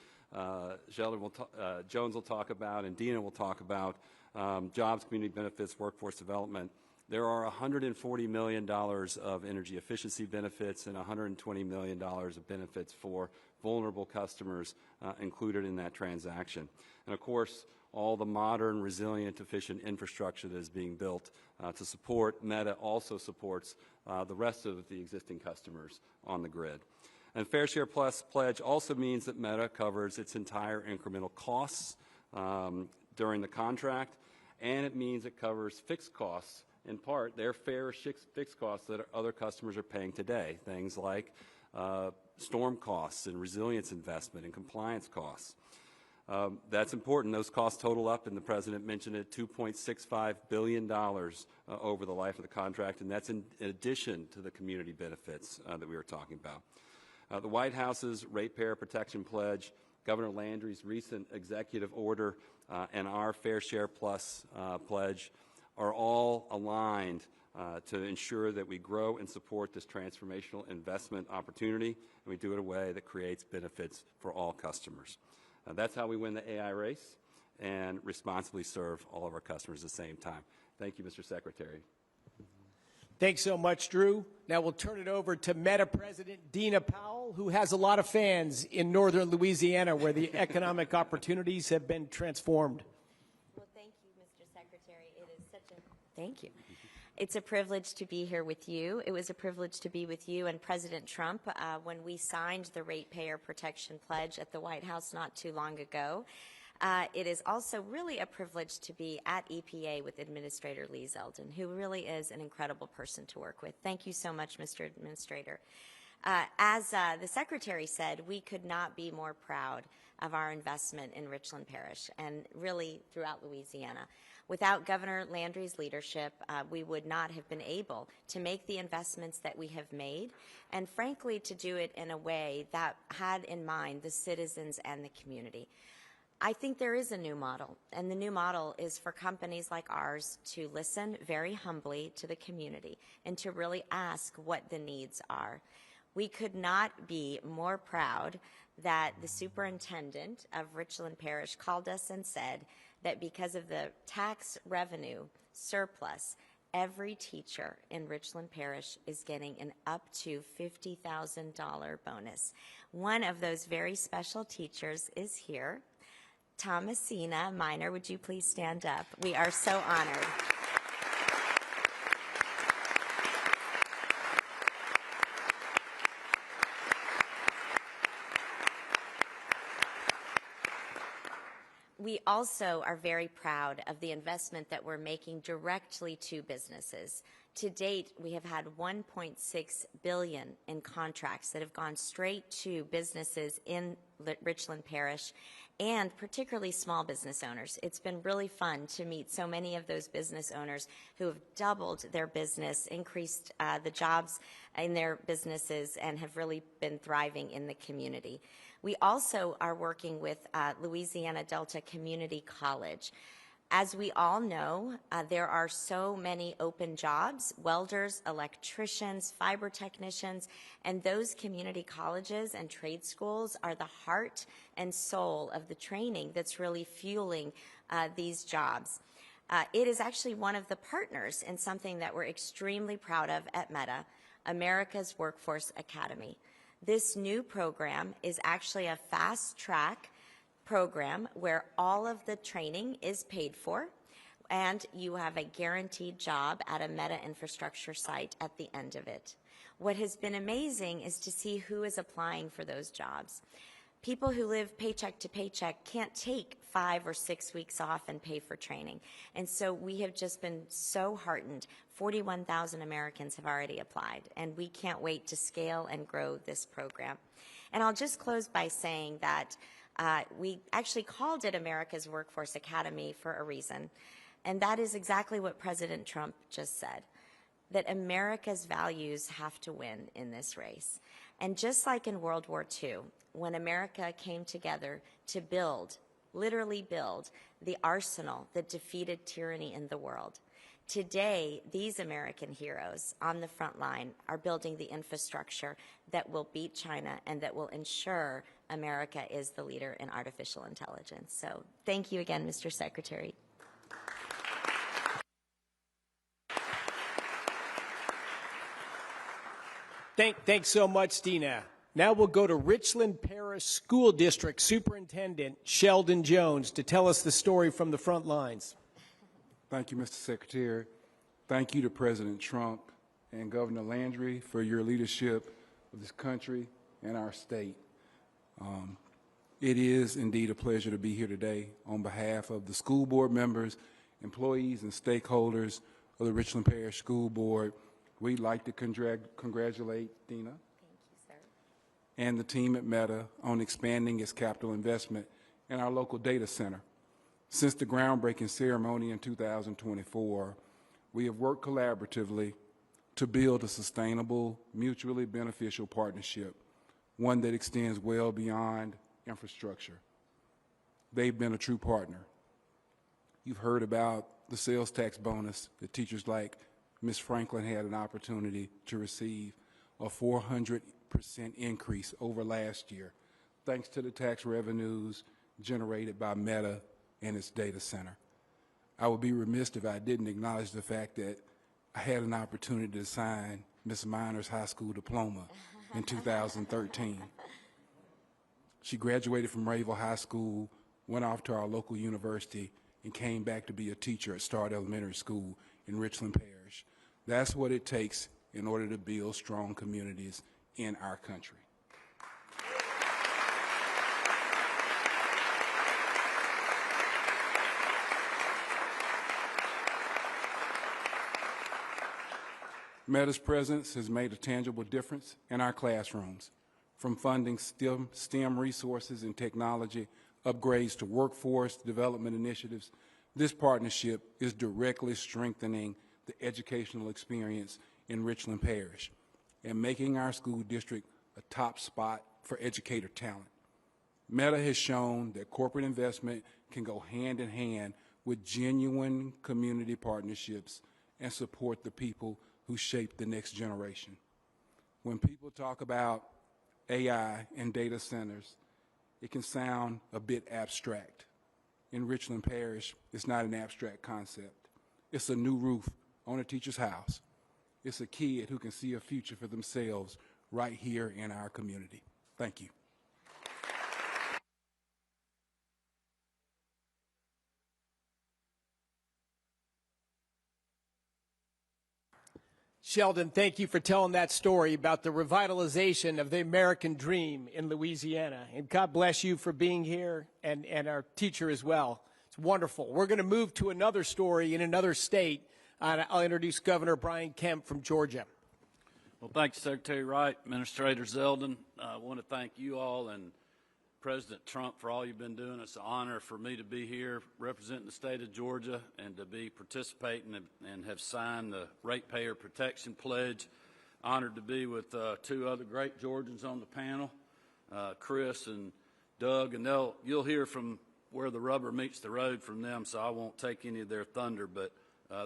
Jones will talk about and Dina will talk about, jobs, community benefits, workforce development. There are $140 million of energy efficiency benefits and $120 million of benefits for vulnerable customers included in that transaction. And of course, all the modern, resilient, efficient infrastructure that is being built to support Meta also supports the rest of the existing customers on the grid. And Fair Share Plus pledge also means that Meta covers its entire incremental costs during the contract, and it means it covers fixed costs, in part, their fair fixed costs that other customers are paying today, things like storm costs and resilience investment and compliance costs. That's important. Those costs total up, and the President mentioned it, $2.65 billion over the life of the contract, and that's in addition to the community benefits that we were talking about. The White House's Ratepayer Protection Pledge, Governor Landry's recent executive order, and our Fair Share Plus pledge are all aligned to ensure that we grow and support this transformational investment opportunity, and we do it in a way that creates benefits for all customers. That's how we win the AI race and responsibly serve all of our customers at the same time. Thank you, Mr. Secretary. Thanks so much, Drew. Now we'll turn it over to Meta President Dina Powell, who has a lot of fans in northern Louisiana where the economic opportunities have been transformed. Well, thank you, Mr. Secretary. It is such a thank you. It's a privilege to be here with you. It was a privilege to be with you and President Trump when we signed the Ratepayer Protection Pledge at the White House not too long ago. It is also really a privilege to be at EPA with Administrator Lee Zeldin, who really is an incredible person to work with. Thank you so much, Mr. Administrator. As the Secretary said, we could not be more proud of our investment in Richland Parish and really throughout Louisiana. Without Governor Landry's leadership, we would not have been able to make the investments that we have made, and frankly, to do it in a way that had in mind the citizens and the community. I think there is a new model, and the new model is for companies like ours to listen very humbly to the community and to really ask what the needs are. We could not be more proud that the superintendent of Richland Parish called us and said that because of the tax revenue surplus, every teacher in Richland Parish is getting an up to $50,000 bonus. One of those very special teachers is here. Thomasina Minor, would you please stand up? We are so honored. We also are very proud of the investment that we're making directly to businesses. To date, we have had $1.6 billion in contracts that have gone straight to businesses in Richland Parish, and particularly small business owners. It's been really fun to meet so many of those business owners who have doubled their business, increased the jobs in their businesses, and have really been thriving in the community. We also are working with Louisiana Delta Community College. As we all know, there are so many open jobs, welders, electricians, fiber technicians, and those community colleges and trade schools are the heart and soul of the training that's really fueling these jobs. It is actually one of the partners in something that we're extremely proud of at Meta, America's Workforce Academy. This new program is actually a fast-track program where all of the training is paid for, and you have a guaranteed job at a Meta infrastructure site at the end of it. What has been amazing is to see who is applying for those jobs. People who live paycheck to paycheck can't take 5 or 6 weeks off and pay for training. And so we have just been so heartened. 41,000 Americans have already applied, and we can't wait to scale and grow this program. And I'll just close by saying that we actually called it America's Workforce Academy for a reason, and that is exactly what President Trump just said, that America's values have to win in this race. And just like in World War II, when America came together to build, literally build, the arsenal that defeated tyranny in the world, today, these American heroes on the front line are building the infrastructure that will beat China and that will ensure America is the leader in artificial intelligence. So thank you again, Mr. Secretary. Thanks so much, Dina. Now we'll go to Richland Parish School District Superintendent Sheldon Jones to tell us the story from the front lines. Thank you, Mr. Secretary. Thank you to President Trump and Governor Landry for your leadership of this country and our state. It is indeed a pleasure to be here today on behalf of the school board members, employees, and stakeholders of the Richland Parish School Board. We'd like to congratulate Dina. Thank you, sir. And the team at Meta on expanding its capital investment and our local data center. Since the groundbreaking ceremony in 2024, we have worked collaboratively to build a sustainable, mutually beneficial partnership, one that extends well beyond infrastructure. They've been a true partner. You've heard about the sales tax bonus that teachers like Ms. Franklin had an opportunity to receive, a 400% increase over last year, thanks to the tax revenues generated by Meta and its data center. I would be remiss if I didn't acknowledge the fact that I had an opportunity to sign Ms. Minor's high school diploma in 2013. She graduated from Rayville High School, went off to our local university, and came back to be a teacher at Start Elementary School in Richland Parish. That's what it takes in order to build strong communities in our country. Meta's presence has made a tangible difference in our classrooms, from funding STEM resources and technology, upgrades to workforce development initiatives. This partnership is directly strengthening the educational experience in Richland Parish and making our school district a top spot for educator talent. Meta has shown that corporate investment can go hand in hand with genuine community partnerships and support the people who shape the next generation. When people talk about AI and data centers, it can sound a bit abstract. In Richland Parish, it's not an abstract concept. It's a new roof on a teacher's house. It's a kid who can see a future for themselves right here in our community. Thank you. Sheldon, thank you for telling that story about the revitalization of the American dream in Louisiana. And God bless you for being here, and our teacher as well. It's wonderful. We're going to move to another story in another state. I'll introduce Governor Brian Kemp from Georgia. Well, thank you, Secretary Wright, Administrator Zeldin. I want to thank you all and President Trump for all you've been doing. It's an honor for me to be here representing the state of Georgia and to be participating and have signed the Ratepayer Protection Pledge. Honored to be with two other great Georgians on the panel, Chris and Doug, and you'll hear from where the rubber meets the road from them, so I won't take any of their thunder, but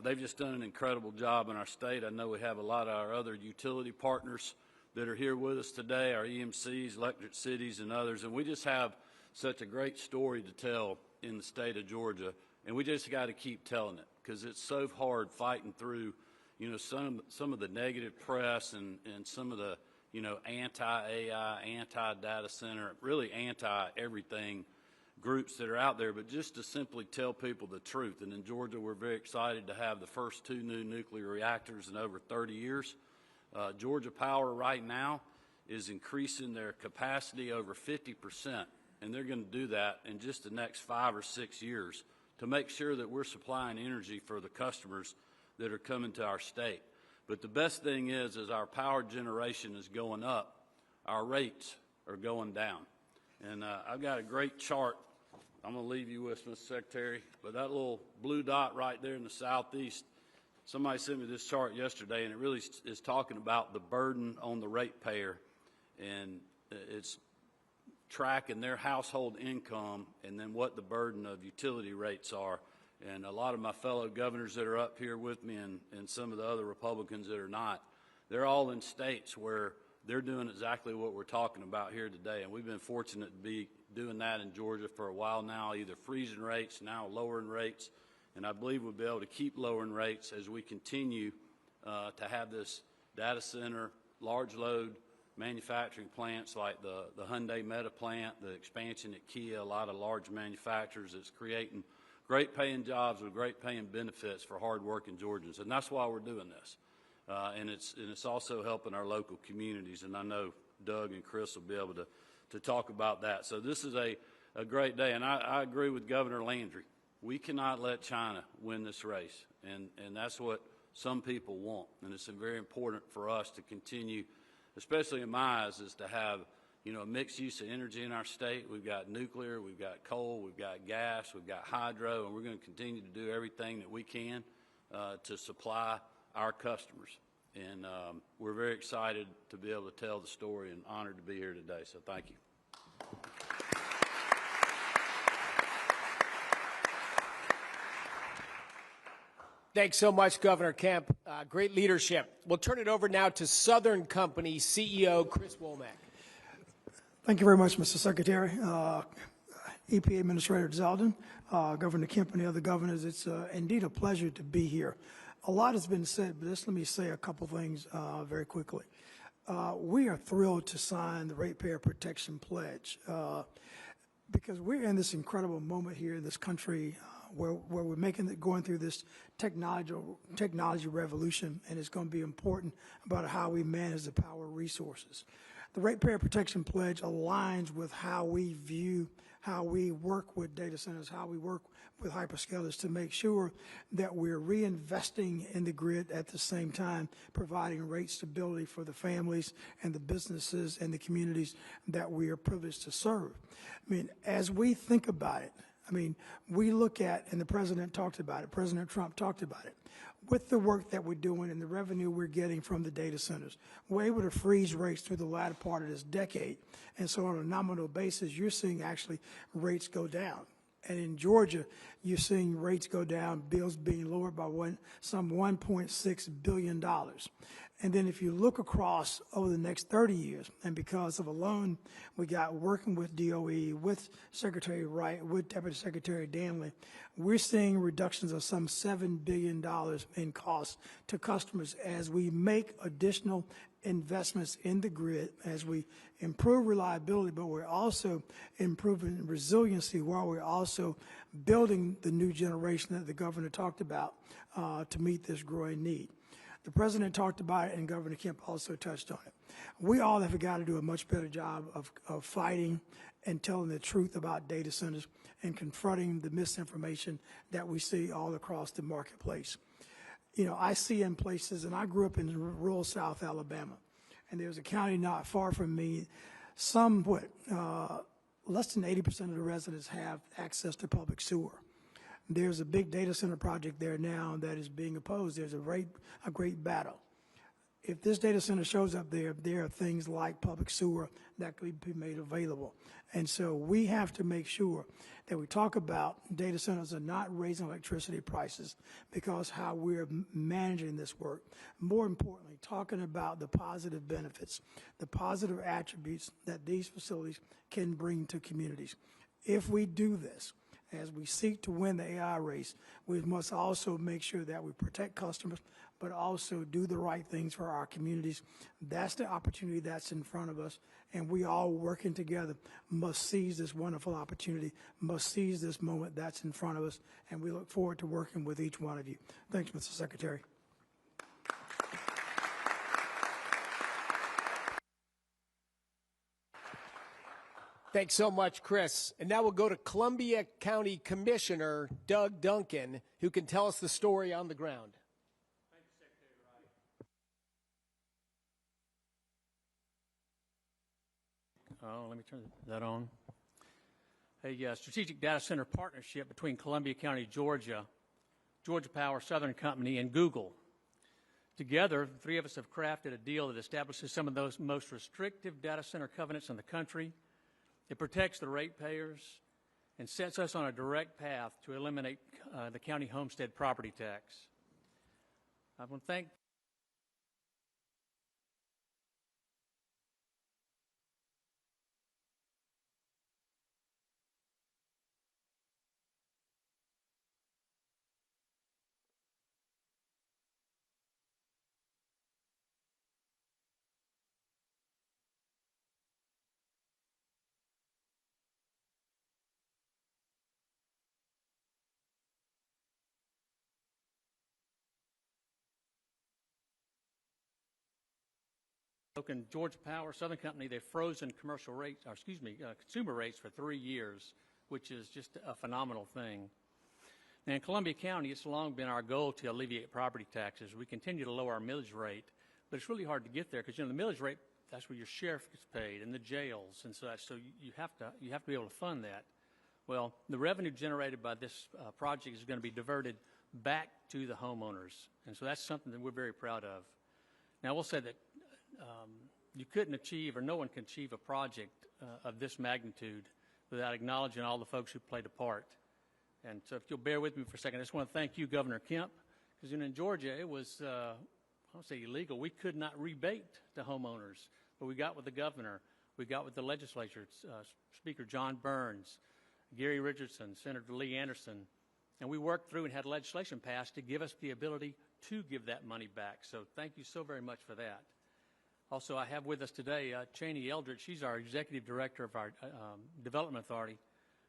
they've just done an incredible job in our state. I know we have a lot of our other utility partners that are here with us today, our EMCs, electric cities, and others. And we just have such a great story to tell in the state of Georgia. And we just got to keep telling it because it's so hard fighting through, some of the negative press and some of the, anti-AI, anti-data center, really anti-everything groups that are out there, but just to simply tell people the truth. And in Georgia, we're very excited to have the first 2 new nuclear reactors in over 30 years. Georgia Power right now is increasing their capacity over 50%, and they're going to do that in just the next 5 or 6 years to make sure that we're supplying energy for the customers that are coming to our state. But the best thing is as our power generation is going up, our rates are going down. And I've got a great chart I'm going to leave you with, Mr. Secretary, but that little blue dot right there in the southeast, somebody sent me this chart yesterday, and it really is talking about the burden on the ratepayer, and it's tracking their household income and then what the burden of utility rates are. And a lot of my fellow governors that are up here with me and some of the other Republicans that are not, they're all in states where they're doing exactly what we're talking about here today. And we've been fortunate to be doing that in Georgia for a while now, either freezing rates, now lowering rates. And I believe we'll be able to keep lowering rates as we continue to have this data center, large load manufacturing plants like the Hyundai Meta plant, the expansion at Kia, a lot of large manufacturers that's creating great paying jobs with great paying benefits for hard-working Georgians. And that's why we're doing this. And it's also helping our local communities. And I know Doug and Chris will be able to talk about that. So this is a great day. And I agree with Governor Landry. We cannot let China win this race, and that's what some people want. And it's very important for us to continue, especially in my eyes, is to have you know, a mixed use of energy in our state. We've got nuclear, we've got coal, we've got gas, we've got hydro, and we're going to continue to do everything that we can to supply our customers. And we're very excited to be able to tell the story and honored to be here today. So thank you. Thanks so much, Governor Kemp. Great leadership. We'll turn it over now to Southern Company CEO Chris Womack. Thank you very much, Mr. Secretary. EPA Administrator Zeldin, Governor Kemp, and the other governors, it's indeed a pleasure to be here. A lot has been said, but just let me say a couple things very quickly. We are thrilled to sign the Ratepayer Protection Pledge because we're in this incredible moment here in this country where we're going through this technology revolution, and it's going to be important about how we manage the power resources. The Ratepayer Protection Pledge aligns with how we view, how we work with data centers, how we work with hyperscalers to make sure that we're reinvesting in the grid at the same time, providing rate stability for the families and the businesses and the communities that we are privileged to serve. I mean, as we think about it, I mean, we look at, and the President talked about it, President Trump talked about it, with the work that we're doing and the revenue we're getting from the data centers, we're able to freeze rates through the latter part of this decade. And so on a nominal basis, you're seeing actually rates go down. And in Georgia, you're seeing rates go down, bills being lowered by some $1.6 billion. And then if you look across over the next 30 years, and because of a loan we got working with DOE, with Secretary Wright, with Deputy Secretary Danley, we're seeing reductions of some $7 billion in costs to customers as we make additional investments in the grid, as we improve reliability, but we're also improving resiliency while we're also building the new generation that the governor talked about to meet this growing need. The President talked about it, and Governor Kemp also touched on it. We all have got to do a much better job of fighting and telling the truth about data centers and confronting the misinformation that we see all across the marketplace. You know, I see in places, and I grew up in rural South Alabama, and there's a county not far from me, less than 80% of the residents have access to public sewer. There's a big data center project there now that is being opposed. There's a great battle. If this data center shows up there, there are things like public sewer that could be made available. And so we have to make sure that we talk about data centers are not raising electricity prices because how we're managing this work. More importantly, talking about the positive benefits, the positive attributes that these facilities can bring to communities. If we do this, as we seek to win the AI race, we must also make sure that we protect customers, but also do the right things for our communities. That's the opportunity that's in front of us, and we all working together must seize this wonderful opportunity, must seize this moment that's in front of us, and we look forward to working with each one of you. Thanks, Mr. Secretary. Thanks so much, Chris. And now we'll go to Columbia County Commissioner Doug Duncan, who can tell us the story on the ground. Thank you, Secretary Wright. Oh, let me turn that on. A strategic data center partnership between Columbia County, Georgia, Georgia Power, Southern Company, and Google. Together, the three of us have crafted a deal that establishes some of those most restrictive data center covenants in the country. It protects the ratepayers and sets us on a direct path to eliminate the county homestead property tax. I want to thank Georgia Power, Southern Company. They've frozen commercial rates, or consumer rates for 3 years, which is just a phenomenal thing. And in Columbia County, it's long been our goal to alleviate property taxes. We continue to lower our millage rate, but it's really hard to get there because, the millage rate That's where your sheriff gets paid and the jails, and so you have to be able to fund that. Well, the revenue generated by this project is going to be diverted back to the homeowners, and so that's something that we're very proud of. Now, we'll say that you couldn't achieve, or no one can achieve, a project of this magnitude without acknowledging all the folks who played a part. And so if you'll bear with me for a second, I just want to thank you, Governor Kemp, because in Georgia it was, I don't say illegal, we could not rebate to homeowners, but we got with the governor, we got with the legislature, Speaker John Burns, Gary Richardson, Senator Lee Anderson, and we worked through and had legislation passed to give us the ability to give that money back. So thank you so very much for that. Also, I have with us today Cheney Eldridge. She's our Executive Director of our Development Authority.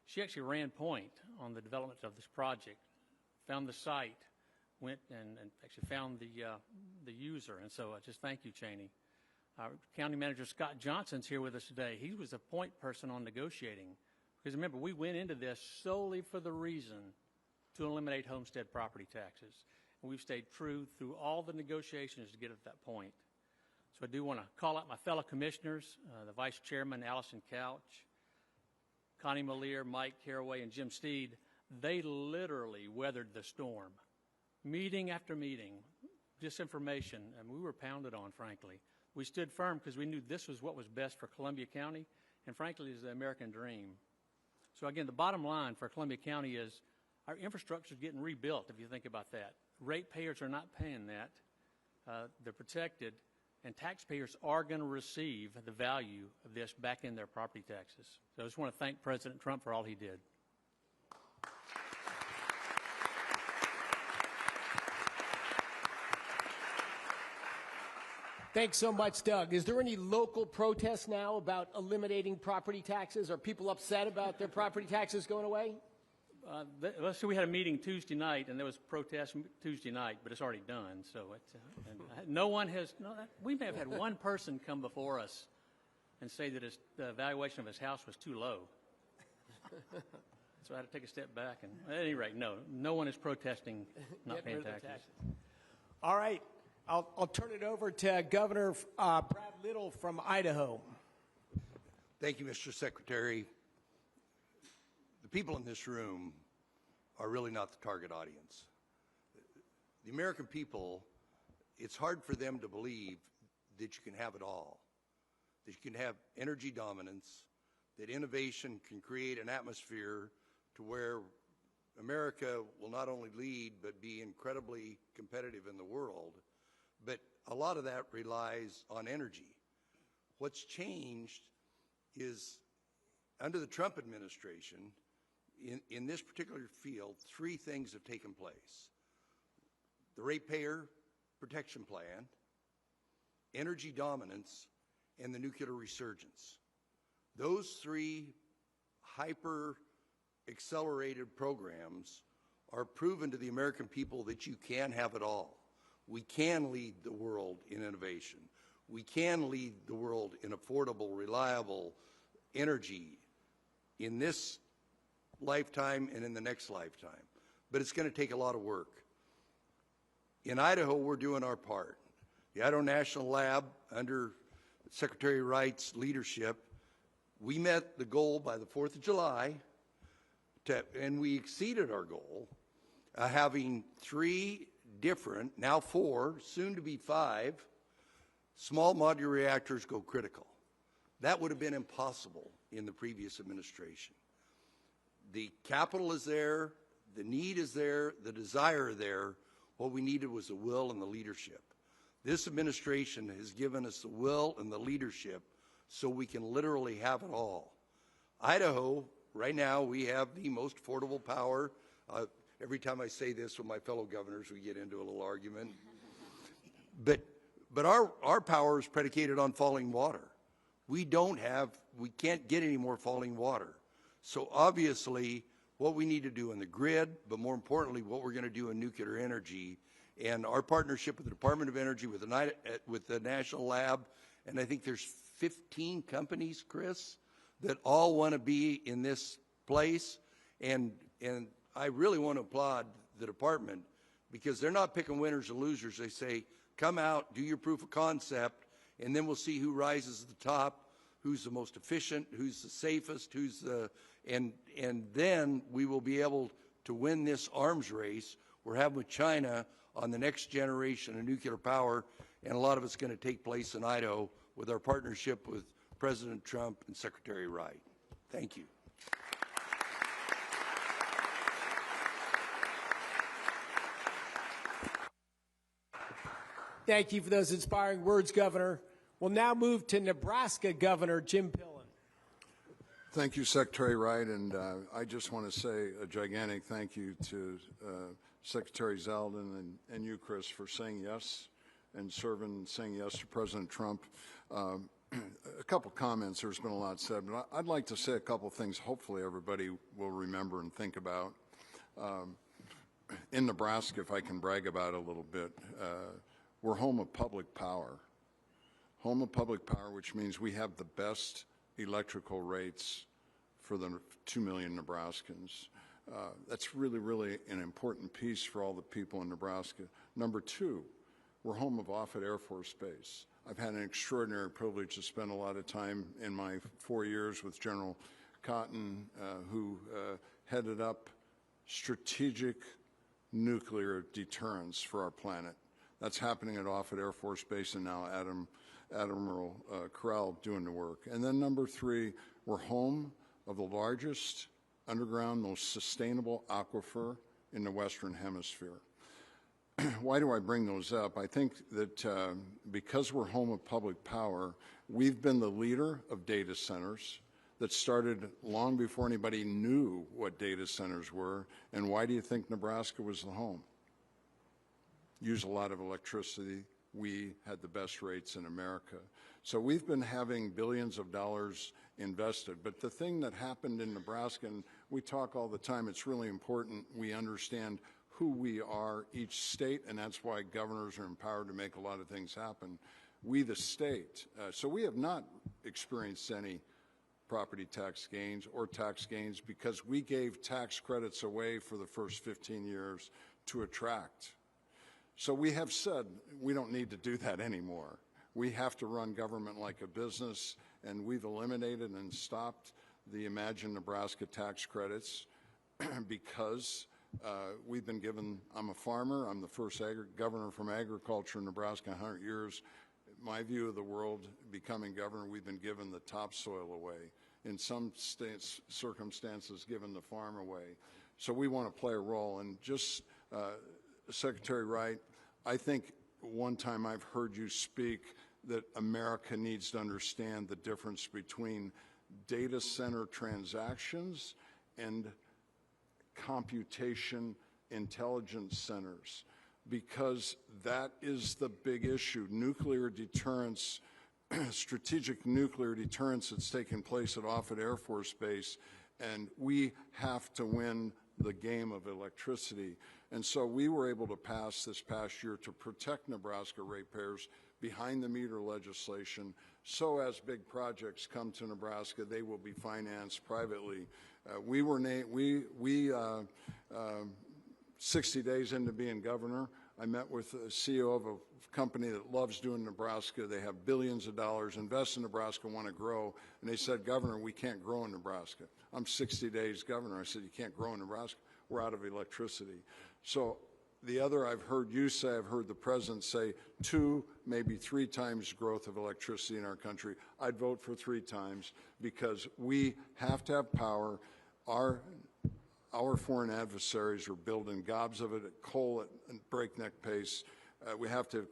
She actually ran point on the development of this project, found the site, went and actually found the user. And so just thank you, Cheney. Our County Manager Scott Johnson's here with us today. He was a point person on negotiating. Because remember, we went into this solely for the reason to eliminate homestead property taxes. And we've stayed true through all the negotiations to get at that point. So I do want to call out my fellow commissioners, the Vice Chairman, Allison Couch, Connie Malier, Mike Caraway, and Jim Steed. They literally weathered the storm. Meeting after meeting, disinformation, and we were pounded on, frankly. We stood firm because we knew this was what was best for Columbia County, and frankly, is the American dream. So again, the bottom line for Columbia County is our infrastructure is getting rebuilt, if you think about that. Ratepayers are not paying that. They're protected, and taxpayers are going to receive the value of this back in their property taxes. So I just want to thank President Trump for all he did. Thanks so much, Doug. Is there any local protest now about eliminating property taxes? Are people upset about their property taxes going away? So we had a meeting Tuesday night, and there was protest Tuesday night, but it's already done. So no one has. We may have had one person come before us and say that the valuation of his house was too low. So I had to take a step back. And at any rate, no one is protesting not paying taxes. All right. I'll turn it over to Governor Brad Little from Idaho. Thank you, Mr. Secretary. The people in this room are really not the target audience. The American people, it's hard for them to believe that you can have it all, that you can have energy dominance, that innovation can create an atmosphere to where America will not only lead but be incredibly competitive in the world. But a lot of that relies on energy. What's changed is under the Trump administration, in this particular field, three things have taken place. The Ratepayer Protection Plan, energy dominance, and the nuclear resurgence. Those three hyper-accelerated programs are proven to the American people that you can have it all. We can lead the world in innovation. We can lead the world in affordable, reliable energy in this lifetime and in the next lifetime. But it's going to take a lot of work. In Idaho, we're doing our part. The Idaho National Lab, under Secretary Wright's leadership, we met the goal by the 4th of July, and we exceeded our goal, having 3 different, now 4, soon to be 5, small modular reactors go critical. That would have been impossible in the previous administration. The capital is there, the need is there, the desire is there. What we needed was the will and the leadership. This administration has given us the will and the leadership so we can literally have it all. Idaho, right now, we have the most affordable power. Every time I say this with my fellow governors, we get into a little argument. But our power is predicated on falling water. We can't get any more falling water. So obviously, what we need to do in the grid, but more importantly, what we're going to do in nuclear energy, and our partnership with the Department of Energy, with the National Lab, and I think there's 15 companies, Chris, that all want to be in this place, and I really want to applaud the department because they're not picking winners and losers. They say, come out, do your proof of concept, and then we'll see who rises to the top, who's the most efficient, who's the safest, who's the, and then we will be able to win this arms race we're having with China on the next generation of nuclear power, and a lot of it's going to take place in Idaho with our partnership with President Trump and Secretary Wright. Thank you. Thank you for those inspiring words, Governor. We'll now move to Nebraska Governor Jim Pillen. Thank you, Secretary Wright, and I just want to say a gigantic thank you to Secretary Zeldin and you, Chris, for saying yes and saying yes to President Trump. A couple comments. There's been a lot said, but I'd like to say a couple things hopefully everybody will remember and think about. In Nebraska, if I can brag about it a little bit, we're home of public power. Home of public power, which means we have the best electrical rates for the 2 million Nebraskans. That's really, really an important piece for all the people in Nebraska. Number two, we're home of Offutt Air Force Base. I've had an extraordinary privilege to spend a lot of time in my 4 years with General Cotton, who headed up strategic nuclear deterrence for our planet. That's happening at Offutt Air Force Base, and now Admiral Corral doing the work. And then number three, we're home of the largest underground, most sustainable aquifer in the Western Hemisphere. Why do I bring those up? I think that because we're home of public power, we've been the leader of data centers that started long before anybody knew what data centers were. And why do you think Nebraska was the home? Use a lot of electricity. We had the best rates in America. So we've been having billions of dollars invested. But the thing that happened in Nebraska, and we talk all the time, it's really important we understand who we are, each state, and that's why governors are empowered to make a lot of things happen. We, the state. So we have not experienced any property tax gains or tax gains because we gave tax credits away for the first 15 years to attract. So we have said we don't need to do that anymore. We have to run government like a business, and we've eliminated and stopped the Imagine Nebraska tax credits because we've been given, I'm a farmer, I'm the first governor from agriculture in Nebraska in 100 years. My view of the world, becoming governor, we've been given the topsoil away. In some states, circumstances, given the farm away. So we want to play a role. And just, Secretary Wright, I think one time I've heard you speak that America needs to understand the difference between data center transactions and computation intelligence centers, because that is the big issue. Nuclear deterrence, strategic nuclear deterrence that's taken place at Offutt Air Force Base, and we have to win the game of electricity. And so we were able to pass this past year to protect Nebraska ratepayers behind the meter legislation, so as big projects come to Nebraska, they will be financed privately. 60 days into being governor, I met with the CEO of a company that loves doing Nebraska. They have billions of dollars, invest in Nebraska, want to grow. And they said, Governor, we can't grow in Nebraska. I'm 60 days governor. I said, you can't grow in Nebraska. We're out of electricity. So the other I've heard you say, I've heard the president say 2, maybe 3 times growth of electricity in our country. I'd vote for 3 times because we have to have power. Our foreign adversaries are building gobs of it at coal at breakneck pace. We have to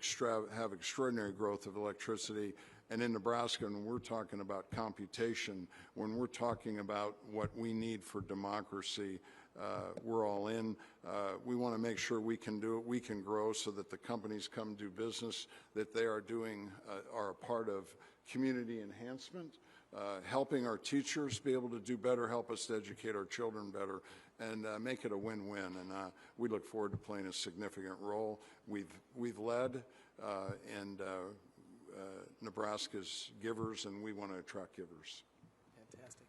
have extraordinary growth of electricity. And in Nebraska, when we're talking about computation, when we're talking about what we need for democracy, we're all in. We want to make sure we can do it, we can grow so that the companies come do business, that they are a part of community enhancement, helping our teachers be able to do better, help us to educate our children better, and make it a win-win. And we look forward to playing a significant role. We've led, and Nebraska's givers, and we want to attract givers. Fantastic.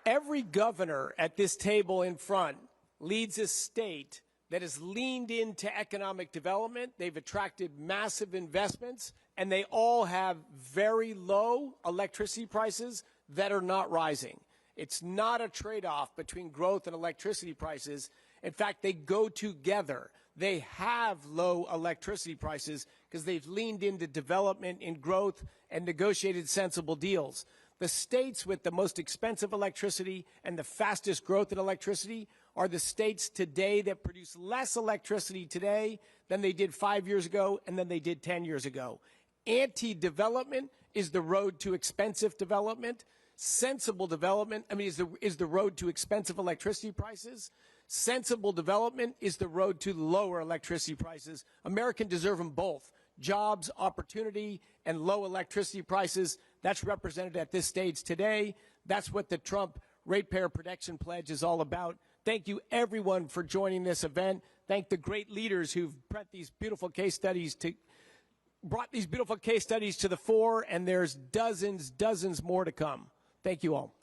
Every governor at this table in front leads a state that has leaned into economic development. They've attracted massive investments, and they all have very low electricity prices that are not rising. It's not a trade-off between growth and electricity prices. In fact, they go together. They have low electricity prices because they've leaned into development and growth and negotiated sensible deals. The states with the most expensive electricity and the fastest growth in electricity are the states today that produce less electricity today than they did 5 years ago and than they did 10 years ago. Anti-development is the road to expensive development. Sensible development, is the road to expensive electricity prices. Sensible development is the road to lower electricity prices. Americans deserve them both. Jobs, opportunity, and low electricity prices. That's represented at this stage today. That's what the Trump Ratepayer Protection Pledge is all about. Thank you, everyone, for joining this event. Thank the great leaders who've brought these beautiful case studies to the fore, and there's dozens more to come. Thank you all.